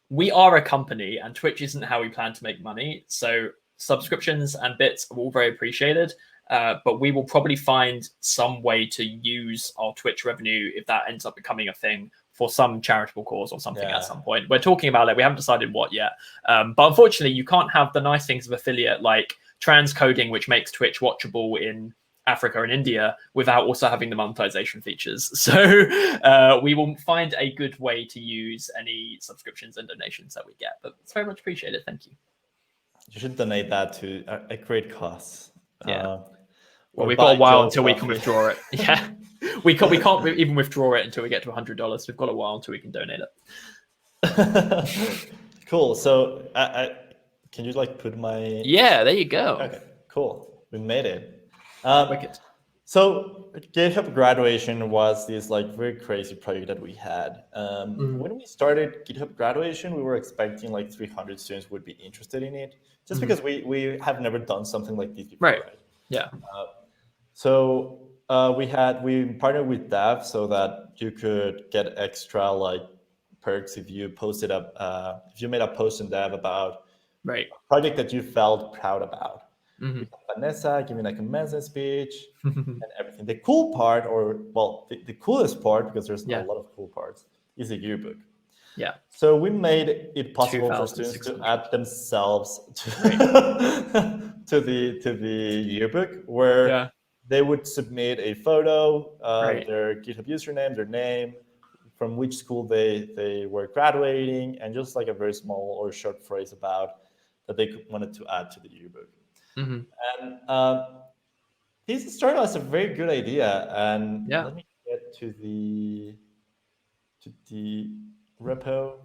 we are a company, and Twitch isn't how we plan to make money. So subscriptions and bits are all very appreciated. But we will probably find some way to use our Twitch revenue if that ends up becoming a thing for some charitable cause or something at Yeah, some point. We're talking about it. We haven't decided what yet. But unfortunately, you can't have the nice things of affiliate like transcoding, which makes Twitch watchable in Africa and India without also having the monetization features. So we will find a good way to use any subscriptions and donations that we get. But it's very much appreciated. Thank you. you should donate that to a great cause. Yeah. Well, Or we've got buy a while Joe until we can coffee. withdraw it. Yeah. We can't even withdraw it until we get to $100. We've got a while until we can donate it. Cool. So can you like put my, Yeah, there you go. okay, cool. We made it. Wicked. So GitHub graduation was this like very crazy project that we had. When we started GitHub graduation, we were expecting like 300 students would be interested in it, just because we have never done something like this before, Right. right? Yeah. So we partnered with Dev so that you could get extra like perks if you posted up if you made a post in Dev about Right. a project that you felt proud about. Mhm. We had Vanessa giving like a commencement speech and everything. The cool part, or well, the coolest part, because there's a Yeah. lot of cool parts, is the yearbook. Yeah. So we made it possible for students to 2,600. add themselves Right. to the yearbook, where Yeah. they would submit a photo, Right. their GitHub username, their name, from which school they were graduating, and just like a very small or short phrase about that they wanted to add to the yearbook. Hmm. And this started as a very good idea. And Yeah. let me get to the repo.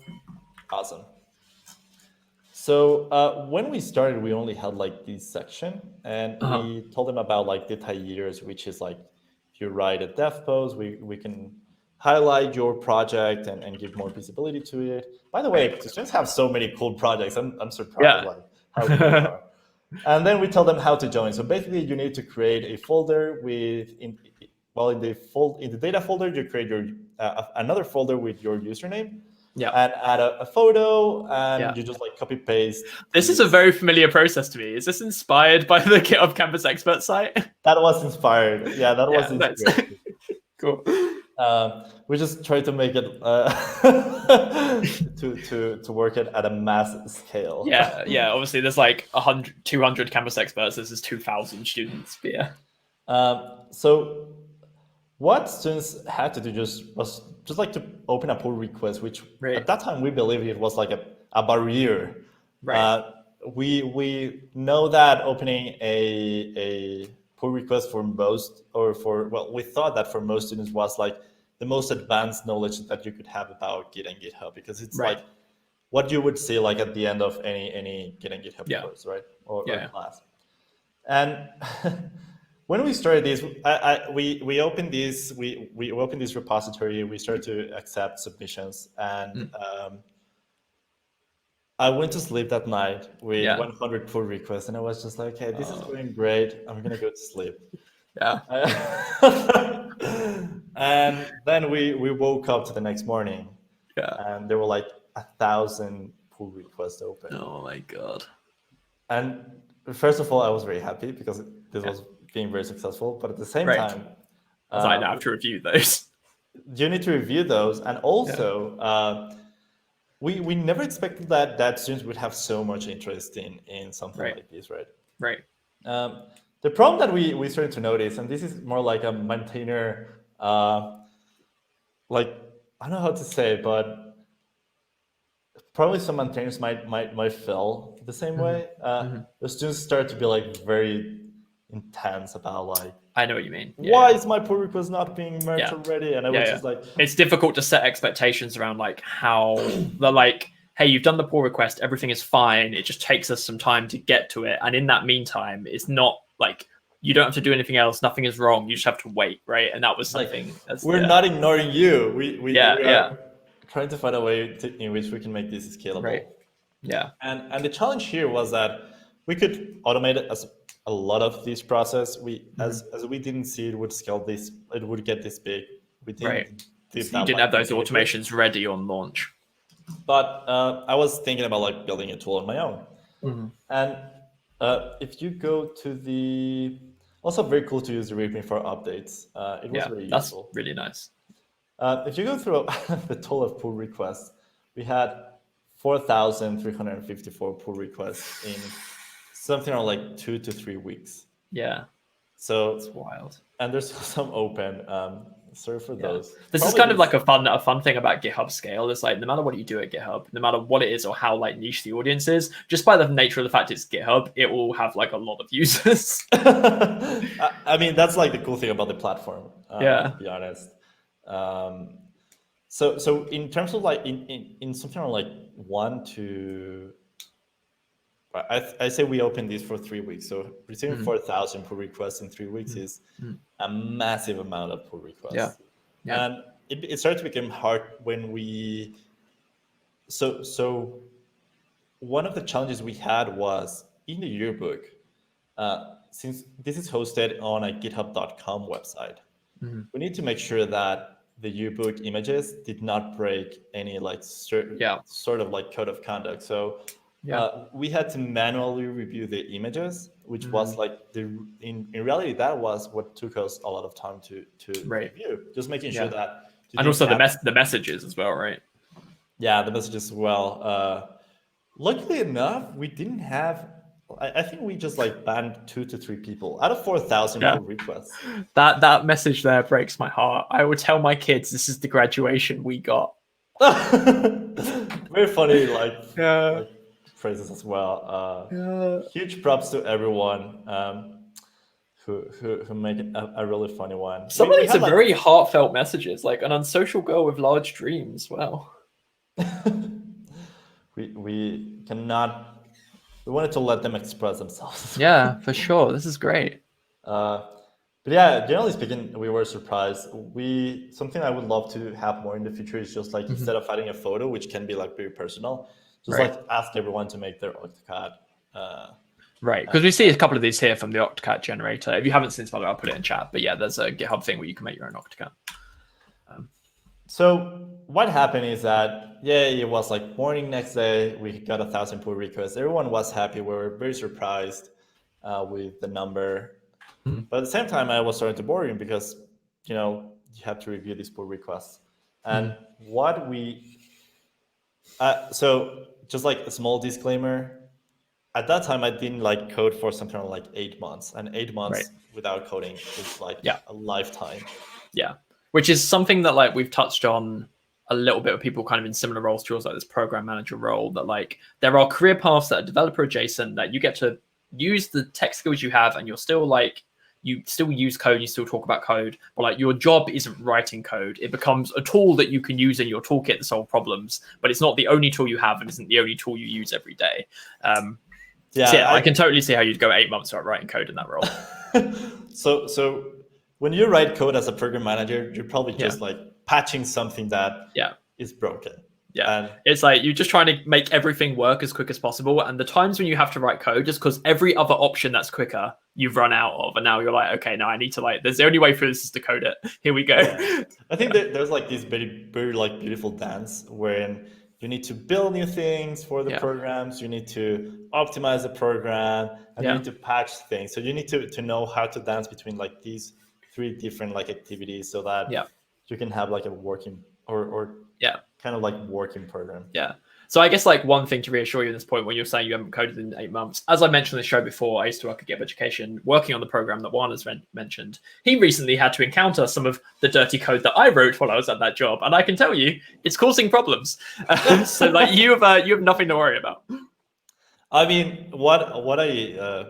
Awesome. So when we started, we only had like this section, and we told them about like the years, which is like if you write a dev post, we can highlight your project and give more visibility to it. By the way, Right. students have so many cool projects. I'm surprised Yeah. like how good they are. And then we tell them how to join. So basically, you need to create a folder with in the data folder, you create your another folder with your username, Yeah. and add a photo, and Yeah. you just like copy paste This is a these. very familiar process to me. Is this inspired by the GitHub Campus Expert site? That was inspired. Yeah, that was Yeah, that's inspiration. cool. We just try to make it to work it at a mass scale. Yeah, yeah. Obviously, there's like 100, 200 Campus Experts. This is 2,000 students. But yeah. So what students had to do was just like to open a pull request, which Right. at that time we believed it was like a barrier. Right. We know that opening a pull request for most, or for, well, we thought that for most students was like the most advanced knowledge that you could have about Git and GitHub, because it's Right. like what you would see like at the end of any Git and GitHub Yeah. course, right? Or Yeah. class. And when we started this, we opened this we opened this repository. We started to accept submissions, and I went to sleep that night with Yeah. 100 pull requests, and I was just like, "Hey, this is going great. I'm gonna go to sleep." Yeah. And then we woke up to the next morning, Yeah. and there were like 1,000 pull requests open. Oh my god. And first of all, I was very happy because this was being very successful. But at the same Right. time, As I now have to review those. you need to review those, and also we never expected that students would have so much interest in something Right. like this, right? Right. The problem that we started to notice, and this is more like a maintainer, like, I don't know how to say, but probably some maintainers might feel the same way. The students start to be like very intense about like, I know what you mean. why is my pull request not being merged already? And I was just like, it's difficult to set expectations around like how the like, hey, you've done the pull request, everything is fine. It just takes us some time to get to it. And in that meantime, it's not like you don't have to do anything else. Nothing is wrong. You just have to wait, right? And that was something. Like, we're not ignoring you. We are trying to find a way in which we can make this scalable. Right. Yeah. And the challenge here was that we could automate it as a lot of this process. As we didn't see it would scale this, it would get this big. We didn't. So you didn't have those automations ready on launch. But I was thinking about like building a tool on my own. And if you go to the, also very cool to use the README for updates. It was very useful. That's really nice. If you go through the total of pull requests, we had 4,354 pull requests in something around like 2 to 3 weeks. Yeah. So it's wild. And there's some open. Sorry for those. This is kind of like a fun thing about GitHub scale. It's like no matter what you do at GitHub, no matter what it is or how like niche the audience is, just by the nature of the fact it's GitHub, it will have like a lot of users. I mean, that's like the cool thing about the platform. To be honest. So in terms of like in something like 1 to, I say we opened this for 3 weeks. So receiving 4,000 pull requests in 3 weeks is a massive amount of pull requests. And it started to become hard when we, so one of the challenges we had was in the yearbook, since this is hosted on a github.com website, we need to make sure that the yearbook images did not break any like sort of like code of conduct. So we had to manually review the images, which was like in reality that was what took us a lot of time to review. Just making sure that, and also the messages as well, right? Yeah, the messages as well. Luckily enough, we didn't have. I think we just like banned 2 to 3 people out of 4,000 pull requests. That message there breaks my heart. I would tell my kids this is the graduation we got. Very funny, like phrases as well. Huge props to everyone who make it a really funny one. Some of these are very heartfelt messages, like an unsocial girl with large dreams. Wow. we cannot. We wanted to let them express themselves. Yeah, for sure. This is great. But yeah, generally speaking, we were surprised. Something I would love to have more in the future is just like instead of adding a photo, which can be like very personal, just like ask everyone to make their AutoCAD. Right, because we see a couple of these here from the AutoCAD generator. If you haven't seen this, I'll put it in chat. But yeah, there's a GitHub thing where you can make your own AutoCAD. So what happened is that, it was like morning next day, we got 1,000 pull requests. Everyone was happy. We were very surprised with the number. But at the same time, I was starting to worry because, you have to review these pull requests. And what so just like a small disclaimer, at that time, I didn't like code for something like 8 months. And 8 months without coding is like a lifetime. Yeah. Which is something that like we've touched on a little bit with people kind of in similar roles to yours, like this program manager role, that like there are career paths that are developer adjacent that you get to use the tech skills you have and you're still like, you still use code, you still talk about code, but like your job isn't writing code. It becomes a tool that you can use in your toolkit to solve problems, but it's not the only tool you have and isn't the only tool you use every day. I can totally see how you'd go 8 months without writing code in that role. So when you write code as a program manager, you're probably just like patching something that is broken. And it's like you're just trying to make everything work as quick as possible. And the times when you have to write code, just because every other option that's quicker, you've run out of. And now you're like, okay, now I need to there's the only way for this is to code it. Here we go. I think that there's like this very, very like beautiful dance wherein you need to build new things for the programs. You need to optimize the program and you need to patch things. So you need to know how to dance between like these 3 different like activities so that you can have like a working or kind of like working program. So I guess like one thing to reassure you at this point when you're saying you haven't coded in 8 months, as I mentioned on the show before, I used to work at GitHub Education working on the program that Juan has mentioned. He recently had to encounter some of the dirty code that I wrote while I was at that job. And I can tell you it's causing problems. So like you have nothing to worry about. I mean, what I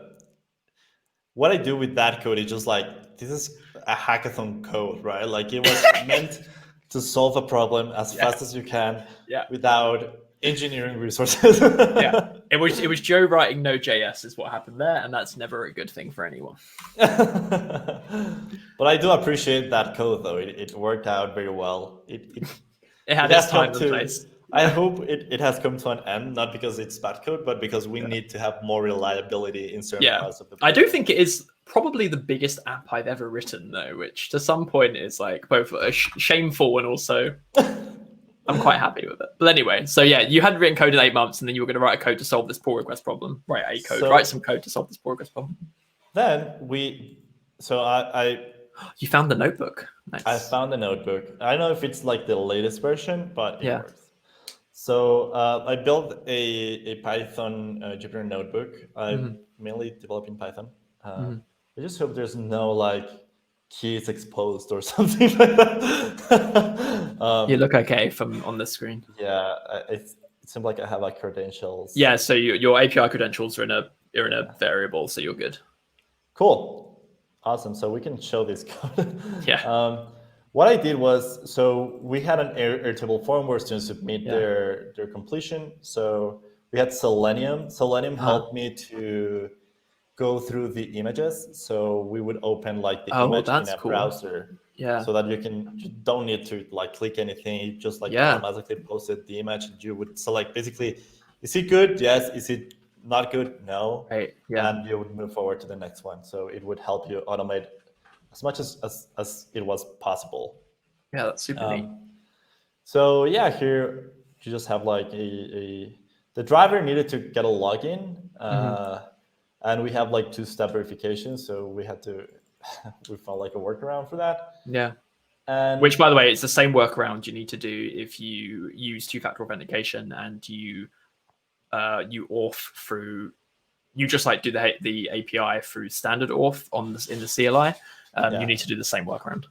what I do with that code is just like, this is a hackathon code, right? Like it was meant to solve a problem as Yeah. fast as you can Yeah. without engineering resources. Yeah. It was Joe writing Node.js is what happened there, and that's never a good thing for anyone. But I do appreciate that code though. It worked out very well. It had It its has come time and to, place. I Yeah. hope it has come to an end, not because it's bad code, but because we Yeah. need to have more reliability in certain Yeah. parts of the I do program. think it is probably the biggest app I've ever written, though, which to some point is like both shameful and also I'm quite happy with it. But anyway, so yeah, you hadn't written code in 8 months, and then you were going to write a code to solve this pull request problem. Write some So code to solve this pull request problem. then so You found the notebook. I Nice. found a notebook. I don't know if it's like the latest version, but it Yeah. works. So I built a Python Jupyter notebook. I mainly develop in Python. I just hope there's no like keys exposed or something like that. You look okay from on the screen. Yeah, it seems like I have like credentials. Yeah, so your API credentials are in a variable, so you're good. Cool. Awesome. So we can show this code. Yeah. What I did was, so we had an Airtable form where students submit their completion. So we had Selenium. Selenium helped me to go through the images. So we would open like the image in a browser. Yeah. So that you don't need to like click anything. You just like automatically posted the image. And you would select basically, is it good? Yes. Is it not good? No. Right. Yeah. And you would move forward to the next one. So it would help you automate as much as it was possible. Yeah, that's super neat. So yeah, here you just have like the driver needed to get a login, and we have like two-step verification. So we had to we found like a workaround for that. Yeah. And which, by the way, it's the same workaround you need to do if you use two-factor authentication and you auth through. You just like do the API through standard auth in the CLI. You need to do the same workaround.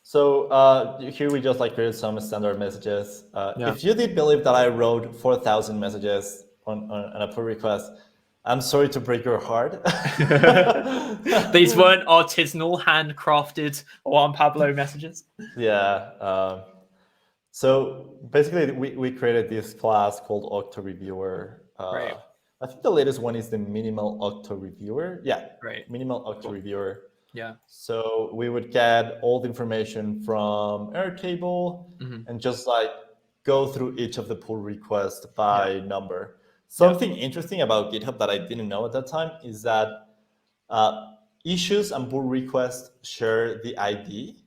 So here we just like created some standard messages. If you did believe that I wrote 4,000 messages on a pull request, I'm sorry to break your heart. These weren't artisanal, handcrafted Juan Pablo messages. Yeah. So basically, we created this class called Octo Reviewer. Right. I think the latest one is the Minimal Octo Reviewer. Yeah. Right. Minimal Octo Reviewer. Yeah. So we would get all the information from Airtable and just like go through each of the pull requests by number. Something interesting about GitHub that I didn't know at that time is that issues and pull requests share the ID.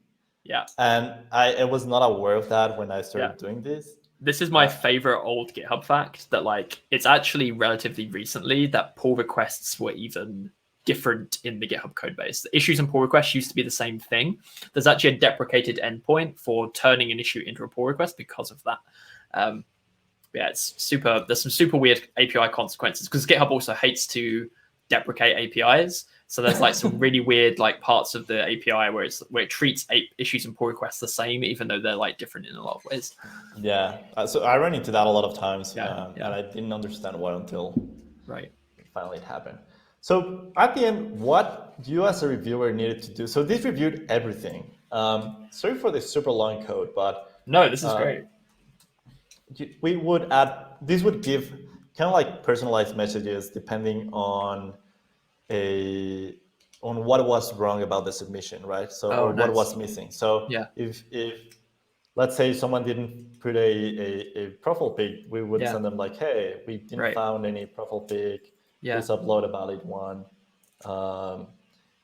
Yeah. And I was not aware of that when I started doing this. This is my favorite old GitHub fact that like it's actually relatively recently that pull requests were even different in the GitHub code base. The issues and pull requests used to be the same thing. There's actually a deprecated endpoint for turning an issue into a pull request because of that. Yeah, it's super. There's some super weird API consequences because GitHub also hates to deprecate APIs. So there's like some really weird like parts of the API where it treats issues and pull requests the same, even though they're like different in a lot of ways. Yeah, so I ran into that a lot of times, and I didn't understand why until finally it happened. So at the end, what you as a reviewer needed to do? So this reviewed everything. Sorry for the super long code, but no, this is great. We would add. This would give kind of like personalized messages depending on what was wrong about the submission, right? So what was missing. So if let's say someone didn't put a profile pic, we would send them like, hey, we didn't found any profile pic. Please upload a valid one.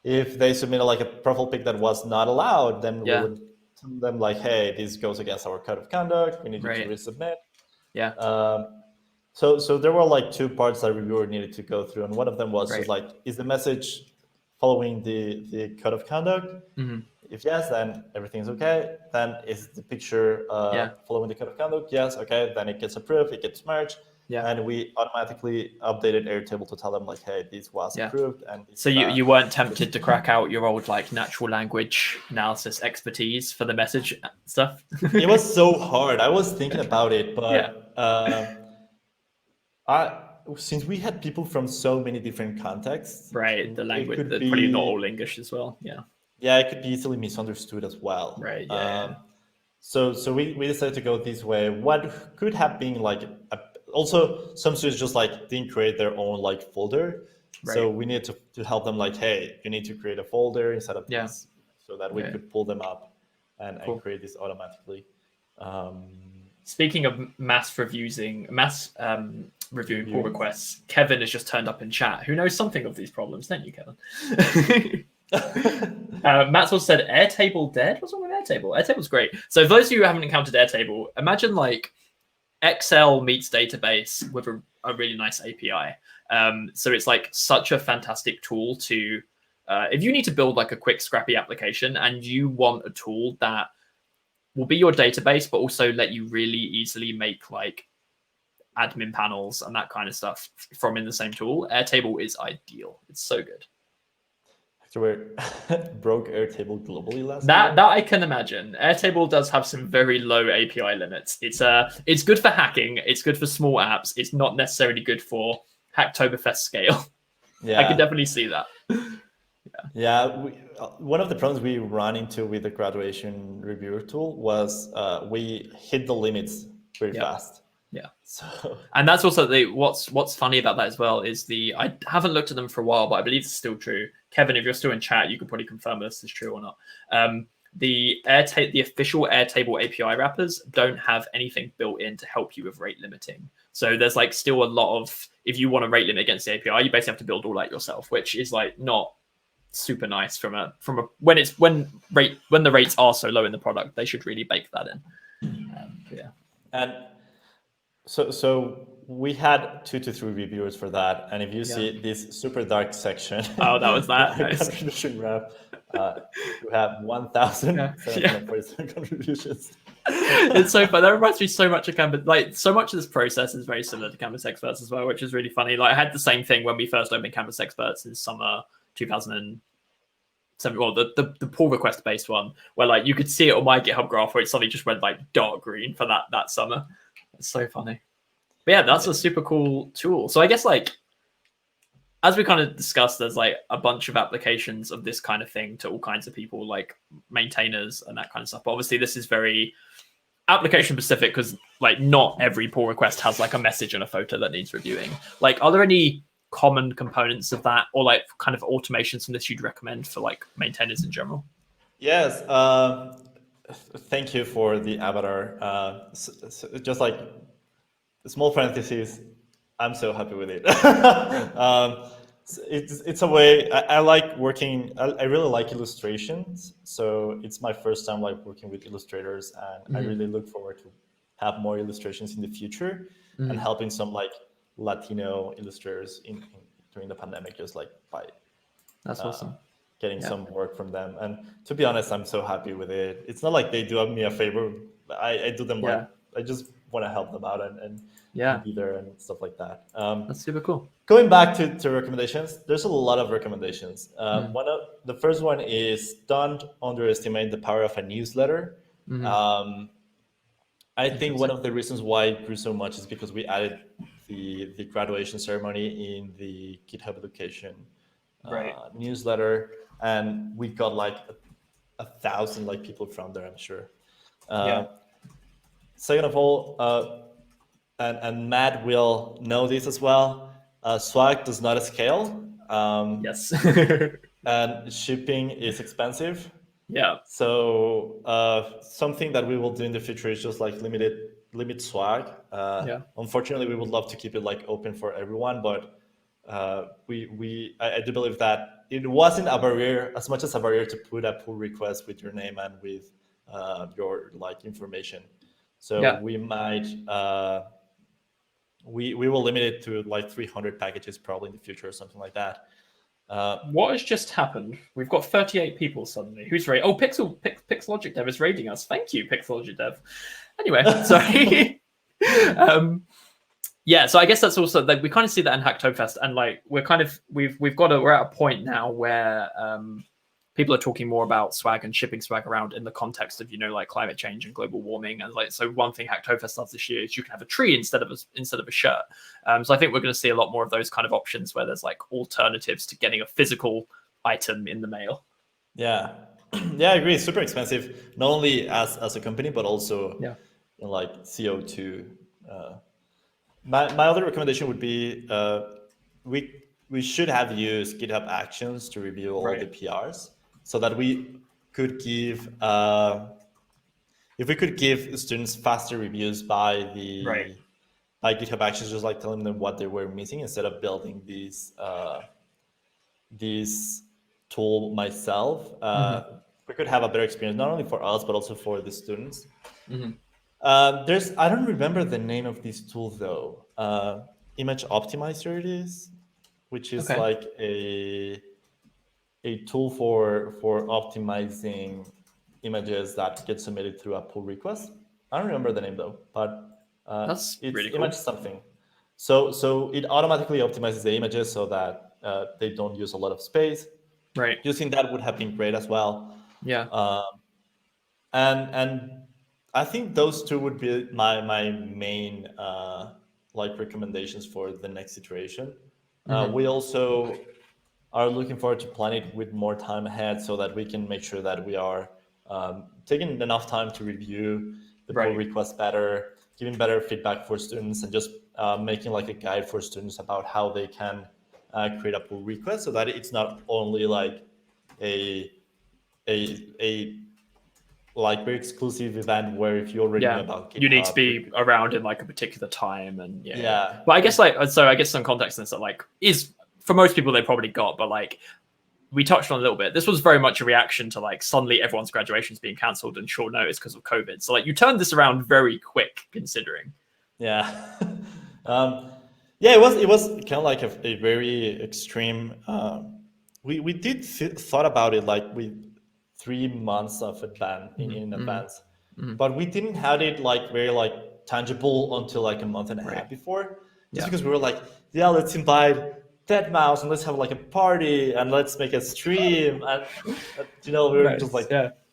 If they submitted like a profile pic that was not allowed, then we would tell them like, hey, this goes against our code of conduct. We need you to resubmit. Yeah. So there were like two parts that reviewer needed to go through, and one of them was just like, is the message following the code of conduct? If yes, then everything's okay. Then is the picture following the code of conduct? Yes, okay. Then it gets approved, it gets merged, and we automatically updated Airtable to tell them like, hey, this was approved. And so you weren't tempted to crack out your old like natural language analysis expertise for the message stuff? It was so hard. I was thinking about it, but since we had people from so many different contexts, Right, the language, could probably not all English as well. Yeah. Yeah, it could be easily misunderstood as well. Right. Yeah. So we decided to go this way. What could have been like also some students just like didn't create their own like folder. So Right. we need to help them like, hey, you need to create a folder instead of Yeah. this, so that we Yeah. could pull them up and Cool. create this automatically. Speaking of reviewing pull requests, Kevin has just turned up in chat. Who knows something of these problems? Don't you, Kevin? Matt's also said Airtable dead. What's wrong with Airtable? Airtable's great. So for those of you who haven't encountered Airtable, imagine like Excel meets database with a really nice API. So it's like such a fantastic tool to if you need to build like a quick scrappy application and you want a tool that will be your database, but also let you really easily make like admin panels and that kind of stuff from in the same tool. Airtable is ideal. It's so good. So we broke Airtable globally last year. That I can imagine. Airtable does have some very low API limits. It's good for hacking. It's good for small apps. It's not necessarily good for Hacktoberfest scale. Yeah, I can definitely see that. Yeah, one of the problems we ran into with the graduation reviewer tool was we hit the limits very fast. Yeah. So, and that's also what's funny about that as well is I haven't looked at them for a while, but I believe it's still true. Kevin, if you're still in chat, you could probably confirm this is true or not. The official Airtable API wrappers don't have anything built in to help you with rate limiting. So there's like still a lot of, if you want to rate limit against the API, you basically have to build all that yourself, which is like not super nice from a when the rates are so low in the product. They should really bake that in. Yeah. And so we had 2 to 3 reviewers for that, and if you see this super dark section, oh, that was that nice. Contribution wrap, you have 1,747 contributions. It's so fun. That reminds me so much of Canvas. Like so much of this process is very similar to Canvas Experts as well, which is really funny. Like I had the same thing when we first opened Canvas Experts in summer 2007. Well, the pull request based one, where like you could see it on my GitHub graph where it suddenly just went like dark green for that summer. It's so funny. But yeah, that's a super cool tool. So I guess like as we kind of discussed, there's like a bunch of applications of this kind of thing to all kinds of people, like maintainers and that kind of stuff. But obviously, this is very application specific because like not every pull request has like a message and a photo that needs reviewing. Like, are there any common components of that or like kind of automations from this you'd recommend for like maintainers in general? Yes. Thank you for the avatar. So just like small parentheses, I'm so happy with it. It's a way I like working. I really like illustrations, so it's my first time like working with illustrators, and I really look forward to have more illustrations in the future and helping some like Latino illustrators during the pandemic, just like by that's awesome. Getting some work from them. And to be honest, I'm so happy with it. It's not like they do me a favor. I do them like I just want to help them out and be there and stuff like that. That's super cool. Going back to recommendations, there's a lot of recommendations. The first one is don't underestimate the power of a newsletter. I think one of the reasons why it grew so much is because we added the graduation ceremony in the GitHub Education newsletter, and we got like 1,000 like people from there, I'm sure. Second of all, and Matt will know this as well, swag does not scale. Yes. And shipping is expensive. Yeah. So something that we will do in the future is just like limit swag. Unfortunately, we would love to keep it like open for everyone, but I do believe that it wasn't a barrier as much as a barrier to put a pull request with your name and with your like information. So we might we will limit it to like 300 packages probably in the future or something like that. What has just happened? We've got 38 people suddenly. Who's raiding? Oh, Pixelogic Dev is raiding us. Thank you, Pixelogic Dev. Anyway, sorry. Yeah, so I guess that's also like we kind of see that in Hacktoberfest, and like we're at a point now where people are talking more about swag and shipping swag around in the context of, like climate change and global warming. And like, so one thing Hacktoberfest does this year is you can have a tree instead of a shirt. So I think we're going to see a lot more of those kind of options where there's like alternatives to getting a physical item in the mail. Yeah. Yeah, I agree. It's super expensive, not only as a company, but also in like CO2. My other recommendation would be we should have used GitHub Actions to review all the PRs, so that we could give if we could give students faster reviews by GitHub Actions, just like telling them what they were missing instead of building this tool myself. We could have a better experience, not only for us but also for the students. I don't remember the name of this tool though. Image Optimizer it is, which is like a tool for optimizing images that get submitted through a pull request. I don't remember the name though, but that's it's really cool. Image something. So it automatically optimizes the images so that they don't use a lot of space. Right. Using that would have been great as well. Yeah. And I think those two would be my main like recommendations for the next iteration. We also are looking forward to planning it with more time ahead so that we can make sure that we are taking enough time to review the pull requests better, giving better feedback for students, and just making like a guide for students about how they can create a pull request, so that it's not only like a like very exclusive event where if you already know about GitHub, you need to be around in like a particular time. And yeah. But I guess I guess some context in this that like is for most people they probably got, but like we touched on a little bit. This was very much a reaction to like suddenly everyone's graduations being cancelled in short notice because of COVID. So like you turned this around very quick considering. Yeah. Yeah, it was kind of like a very extreme. We did thought about it like with 3 months of advance in advance, but we didn't have it like very like tangible until like a month and a half before. Just because we were like, yeah, let's invite Deadmau5 and let's have like a party and let's make a stream, and we were just like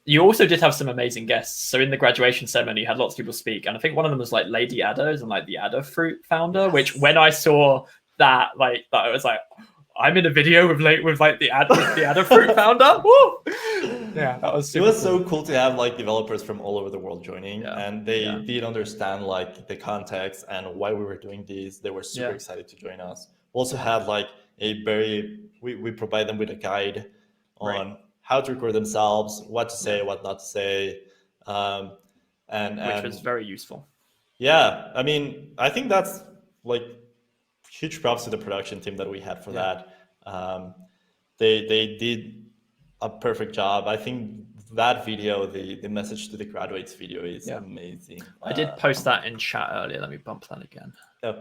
You also did have some amazing guests. So in the graduation ceremony, you had lots of people speak. And I think one of them was like Lady Addos and like the Addo Fruit founder, which when I saw that, I was like, I'm in a video with like the Addo Fruit founder. Woo! Yeah, that was super cool. So cool to have like developers from all over the world joining, and they did understand like the context and why we were doing this. They were super excited to join us. We also had like we provide them with a guide on how to record themselves, what to say, what not to say, and which was very useful. Yeah, I mean, I think that's like huge props to the production team that we had for that. They did a perfect job. I think that video, the message to the graduates video, is amazing. I did post that in chat earlier. Let me bump that again. I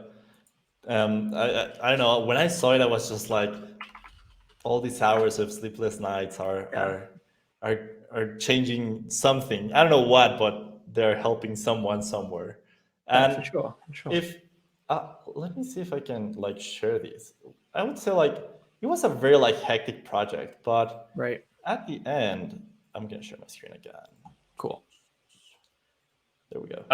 don't know. When I saw it, I was just like, all these hours of sleepless nights are changing something. I don't know what, but they're helping someone somewhere. And for sure. If let me see if I can like share this. I would say like it was a very like hectic project, but at the end, I'm gonna share my screen again. Cool. There we go.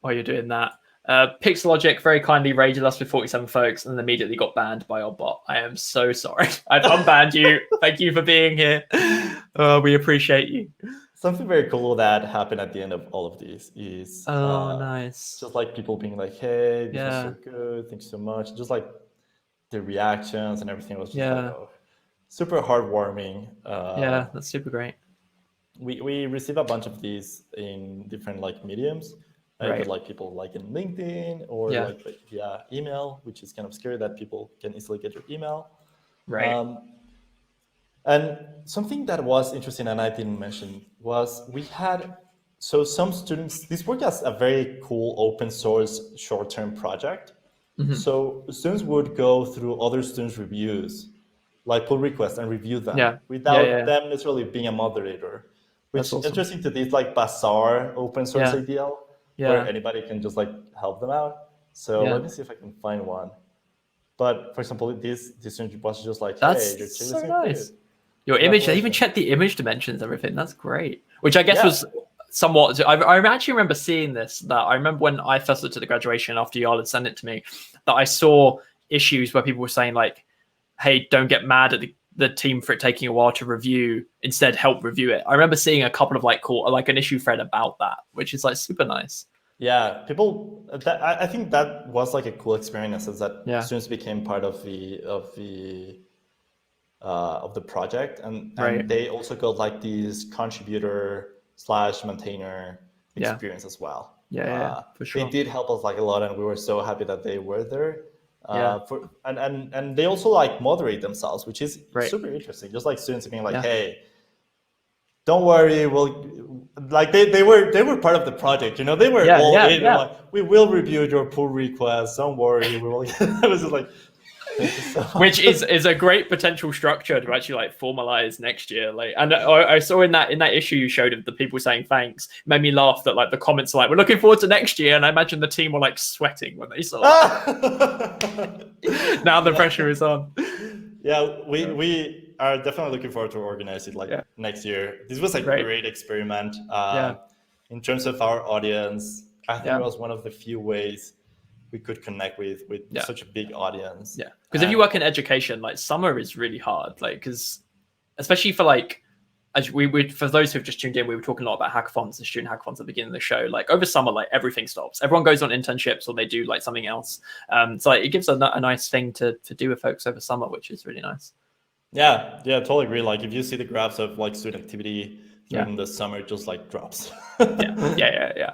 While you're doing that, Pixelogic very kindly raided us with 47 folks and then immediately got banned by our bot. I am so sorry. I've unbanned you. Thank you for being here. We appreciate you. Something very cool that happened at the end of all of these is nice. Just like people being like, hey, this was so good, thanks so much. Just like the reactions and everything was just like, super heartwarming. That's super great. We receive a bunch of these in different like mediums. But like people like in LinkedIn or like via email, which is kind of scary that people can easily get your email. And something that was interesting and I didn't mention was we had, so some students, this worked as a very cool open source short-term project. So students would go through other students' reviews, like pull requests and review them without them necessarily being a moderator, which is interesting to this like bazaar open source ideal. Where anybody can just like help them out. So let me see if I can find one. But for example, this student was just like, hey, that's you're so nice. Your image, they even Congratulations. checked the image dimensions, everything. That's great. Which I guess Yeah. was somewhat. I actually remember seeing this. That I remember when I first looked at the graduation after y'all had sent it to me, that I saw issues where people were saying like, "Hey, don't get mad at the team for it taking a while to review. Instead, help review it." I remember seeing a couple of like an issue thread about that, which is like super nice. Yeah, people. I think that was like a cool experience, is that Yeah. students became part of the project, Right. and they also got like this contributor slash maintainer Yeah. experience as well. Yeah. For They sure. did help us like a lot, and we were so happy that they were there. Yeah. And they also like moderate themselves, which is Right. super interesting. Just like students being like, Yeah. "Hey, don't worry, we'll," like they were part of the project. They were Yeah. all Yeah. in. Yeah. Like, we will review your pull request. Don't worry, we will. I was just like, thank you so Which much. is a great potential structure to actually like formalize next year. Like, and I saw in that issue you showed of the people saying thanks, it made me laugh that like the comments are like, we're looking forward to next year, and I imagine the team were like sweating when they saw that. Now the Yeah. pressure is on. Yeah, we are definitely looking forward to organize it like Yeah. next year. This was a Great. great experiment. Yeah. In terms of our audience, I think it Yeah. was one of the few ways we could connect with Yeah. such a big audience. Yeah. Because if you work in education, like summer is really hard. Like, because especially for like, as we would, for those who've just tuned in, we were talking a lot about hackathons and student hackathons at the beginning of the show. Like over summer, like everything stops. Everyone goes on internships or they do like something else. So like, it gives a nice thing to do with folks over summer, which is really nice. Yeah, totally agree. Like if you see the graphs of like student activity during the summer, it just like drops. Yeah.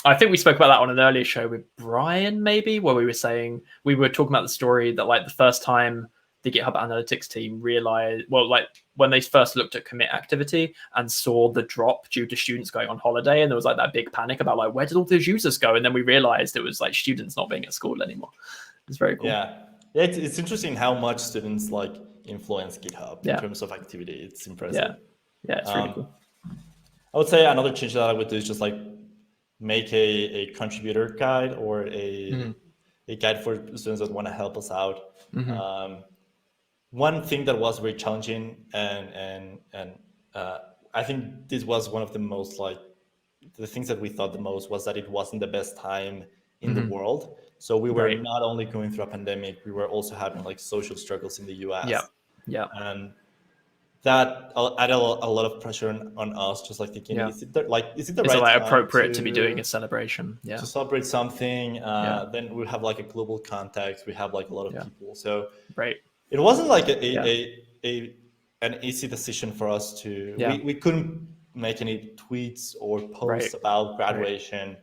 I think we spoke about that on an earlier show with Brian, maybe, where we were talking about the story that like the first time the GitHub Analytics team realized, well, like when they first looked at commit activity and saw the drop due to students going on holiday, and there was like that big panic about like, where did all those users go? And then we realized it was like students not being at school anymore. It's very cool. Yeah, it's interesting how much students like influence GitHub in terms of activity. It's impressive. Yeah, it's really cool. I would say another change that I would do is just like make a contributor guide or a guide for students that want to help us out. One thing that was very challenging, and I think this was one of the most like the things that we thought the most, was that it wasn't the best time in the world. So we were not only going through a pandemic, we were also having like social struggles in the US. Yeah. And that added a lot of pressure on us, just like thinking, is it the right Is it time like appropriate to be doing a celebration? to celebrate something? Then we have like a global context. We have like a lot of people. So it wasn't like an easy decision for us to. We couldn't make any tweets or posts about graduation.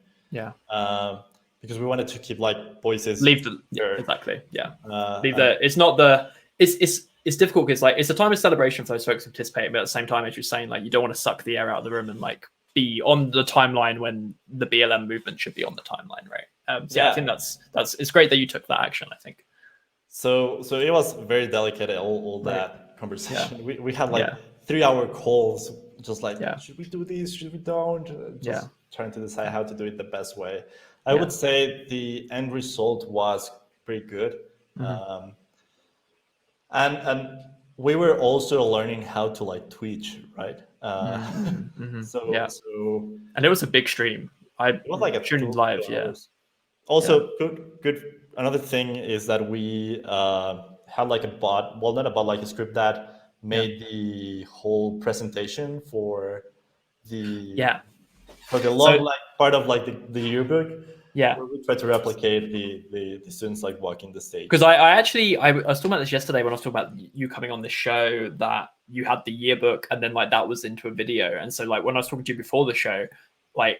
Because we wanted to keep like voices. Exactly. It's difficult because like it's a time of celebration for those folks who participate, but at the same time, as you're saying, like you don't want to suck the air out of the room and like be on the timeline when the BLM movement should be on the timeline, right? I think that's it's great that you took that action. I think. So it was very delicate, all that conversation. We had like 3-hour calls, just like, should we do this? Should we don't? Just trying to decide how to do it the best way. I would say the end result was pretty good. And we were also learning how to like Twitch, right? So and it was a big stream. It was like a stream live, Also, good. Another thing is that we had like a bot. Well, not a bot, like a script that made the whole presentation for the long like part of like the yearbook. Where we try to replicate the students like walking the stage. Because I was talking about this yesterday when I was talking about you coming on this show, that you had the yearbook and then like that was into a video. And so like when I was talking to you before the show, like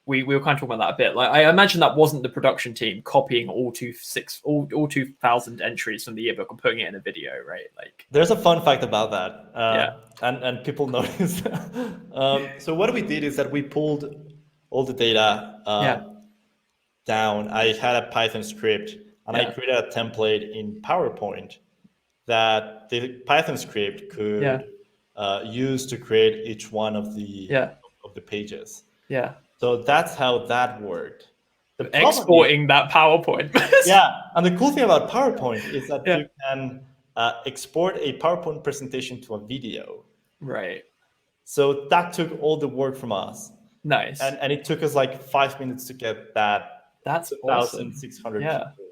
we were kind of talking about that a bit. Like I imagine that wasn't the production team copying all 2,000 entries from the yearbook and putting it in a video, right? Like there's a fun fact about that. And people notice. So what we did is that we pulled all the data down. I had a Python script and I created a template in PowerPoint that the Python script could use to create each one of the pages. So that's how that worked. Exporting that PowerPoint. And the cool thing about PowerPoint is that you can export a PowerPoint presentation to a video. Right. So that took all the work from us. Nice. And it took us like 5 minutes to get that. That's 2,600 awesome. people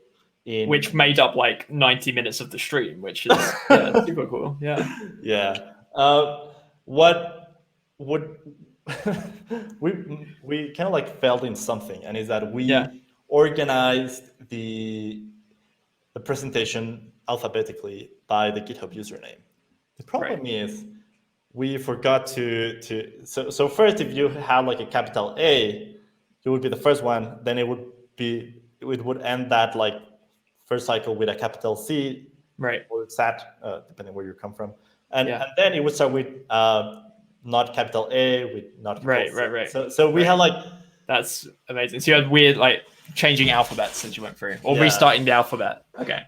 in. Which made up like 90 minutes of the stream, which is super cool. Yeah. Yeah. What would we kind of like failed in something, and is that we organized the presentation alphabetically by the GitHub username. The problem is we forgot to so first, if you had like a capital A, it would be the first one. Then it would end that like first cycle with a capital C, right, or SAT, depending where you come from, and then it would start with not capital A, with not capital C. Right. So we had like, that's amazing. So you had weird like changing alphabets as you went through, or restarting the alphabet. Okay,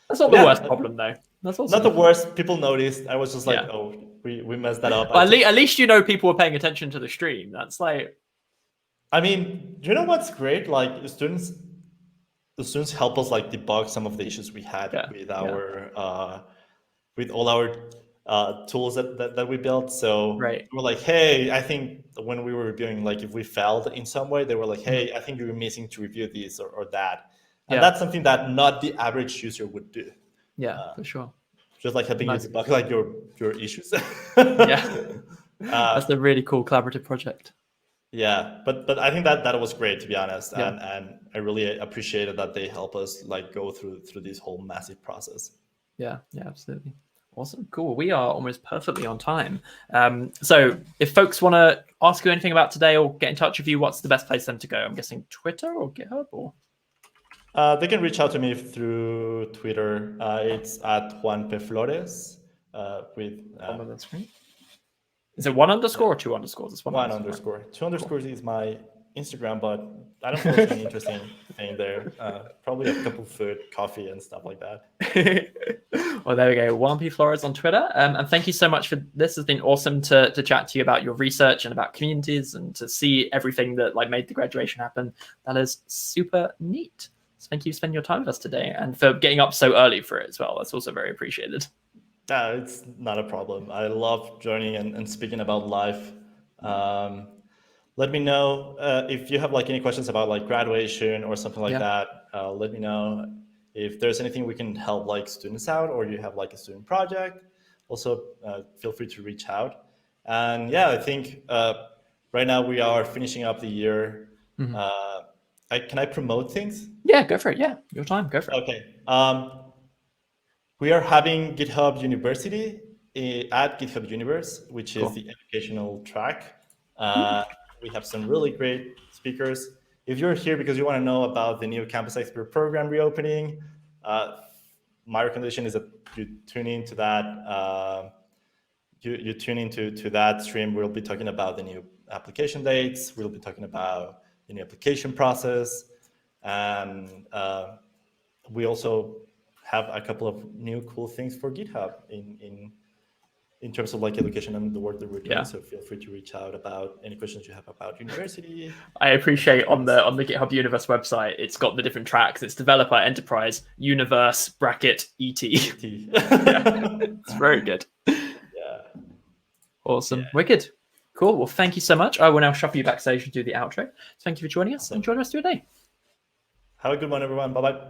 that's not the worst problem though. That's also not the worst. People noticed. I was just like, oh, we messed that up. But at least you know people were paying attention to the stream. That's like, I mean, do you know what's great? Like the students help us like debug some of the issues we had with our with all our tools that we built. So we were like, hey, I think when we were reviewing, like if we failed in some way, they were like, hey, I think you were missing to review this or that. And that's something that not the average user would do. Yeah, for sure. Just like helping you debug like your issues. That's a really cool collaborative project. Yeah, but I think that was great, to be honest, and I really appreciated that they help us like go through this whole massive process. Yeah, absolutely. Awesome, cool. We are almost perfectly on time. So if folks want to ask you anything about today or get in touch with you, what's the best place for them to go? I'm guessing Twitter or GitHub, or they can reach out to me through Twitter. It's at Juan P. Flores with on the screen. Is it 1 underscore or 2 underscores? It's 1 underscore. 2 underscores is my Instagram, but I don't post any interesting thing there. Probably a couple food, coffee, and stuff like that. Well, there we go. Juan P. Flores on Twitter. And thank you so much for this. Has been awesome to chat to you about your research and about communities and to see everything that like made the graduation happen. That is super neat. So thank you for spending your time with us today and for getting up so early for it as well. That's also very appreciated. It's not a problem. I love joining and speaking about life. Let me know if you have like any questions about like graduation or something like that. Let me know if there's anything we can help like students out, or you have like a student project. Also, feel free to reach out. And yeah, I think right now we are finishing up the year. Can I promote things? Yeah, go for it. Yeah, your time. Go for it. Okay. We are having GitHub University at GitHub Universe, which is the educational track. We have some really great speakers. If you're here because you want to know about the new Campus Expert program reopening, my recommendation is that you tune into that. You tune into that stream. We'll be talking about the new application dates. We'll be talking about the new application process, and we also have a couple of new cool things for GitHub in terms of like education and the work that we're doing. So feel free to reach out about any questions you have about university. I appreciate on the GitHub Universe website, it's got the different tracks. It's developer, enterprise, universe, bracket, ET. It's very good. Awesome. Wicked. Cool. Well, thank you so much. I will now shuffle you backstage and do the outro. So thank you for joining us. Enjoy the rest of your day. Have a good one, everyone. Bye-bye.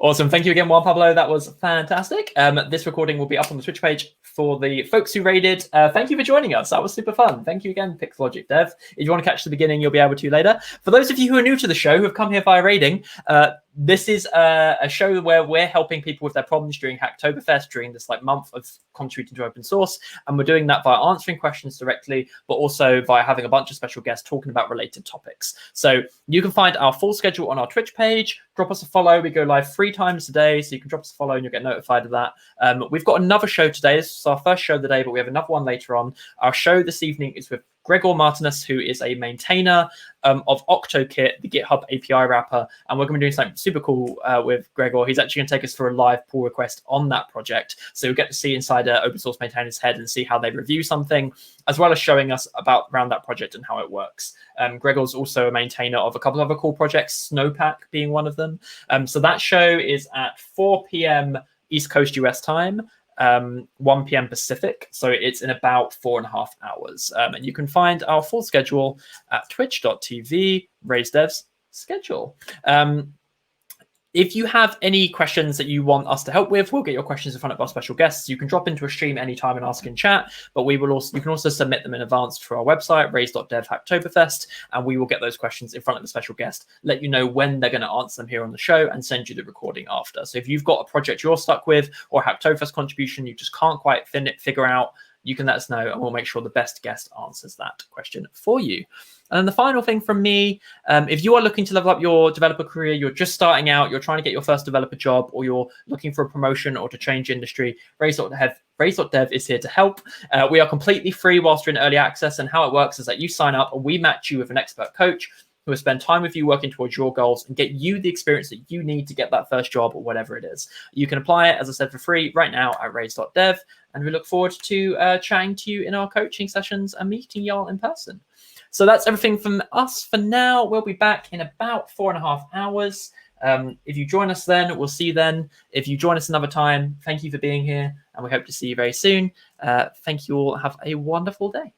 Awesome. Thank you again, Juan Pablo. That was fantastic. This recording will be up on the Twitch page for the folks who raided. Thank you for joining us. That was super fun. Thank you again, Pixlogic Dev. If you want to catch the beginning, you'll be able to later. For those of you who are new to the show, who have come here via raiding, this is a show where we're helping people with their problems during Hacktoberfest, during this like month of contributing to open source. And we're doing that via answering questions directly, but also via having a bunch of special guests talking about related topics. So you can find our full schedule on our Twitch page. Drop us a follow. We go live 3 times a day, so you can drop us a follow and you'll get notified of that. We've got another show today. This is our first show of the day, but we have another one later on. Our show this evening is with Gregor Martinus, who is a maintainer of OctoKit, the GitHub API wrapper. And we're going to be doing something super cool with Gregor. He's actually going to take us through a live pull request on that project. So you'll get to see inside an open source maintainer's head and see how they review something, as well as showing us around that project and how it works. Gregor's also a maintainer of a couple of other cool projects, Snowpack being one of them. So that show is at 4 p.m. East Coast US time, 1 p.m. Pacific. So it's in about 4.5 hours. And you can find our full schedule at twitch.tv, RaiseDev's schedule. If you have any questions that you want us to help with, we'll get your questions in front of our special guests. You can drop into a stream anytime and ask in chat, but we will also, you can also submit them in advance through our website, raise.dev Hacktoberfest, and we will get those questions in front of the special guest, let you know when they're going to answer them here on the show, and send you the recording after. So if you've got a project you're stuck with or Hacktoberfest contribution you just can't quite figure out, you can let us know and we'll make sure the best guest answers that question for you. And then the final thing from me, if you are looking to level up your developer career, you're just starting out, you're trying to get your first developer job, or you're looking for a promotion or to change industry, Raise.dev is here to help. We are completely free whilst you're in early access, and how it works is that you sign up and we match you with an expert coach who will spend time with you working towards your goals and get you the experience that you need to get that first job or whatever it is. You can apply it, as I said, for free right now at raise.dev, and we look forward to chatting to you in our coaching sessions and meeting y'all in person. So that's everything from us for now. We'll be back in about 4.5 hours. If you join us then, we'll see you then. If you join us another time, thank you for being here, and we hope to see you very soon. Thank you all. Have a wonderful day.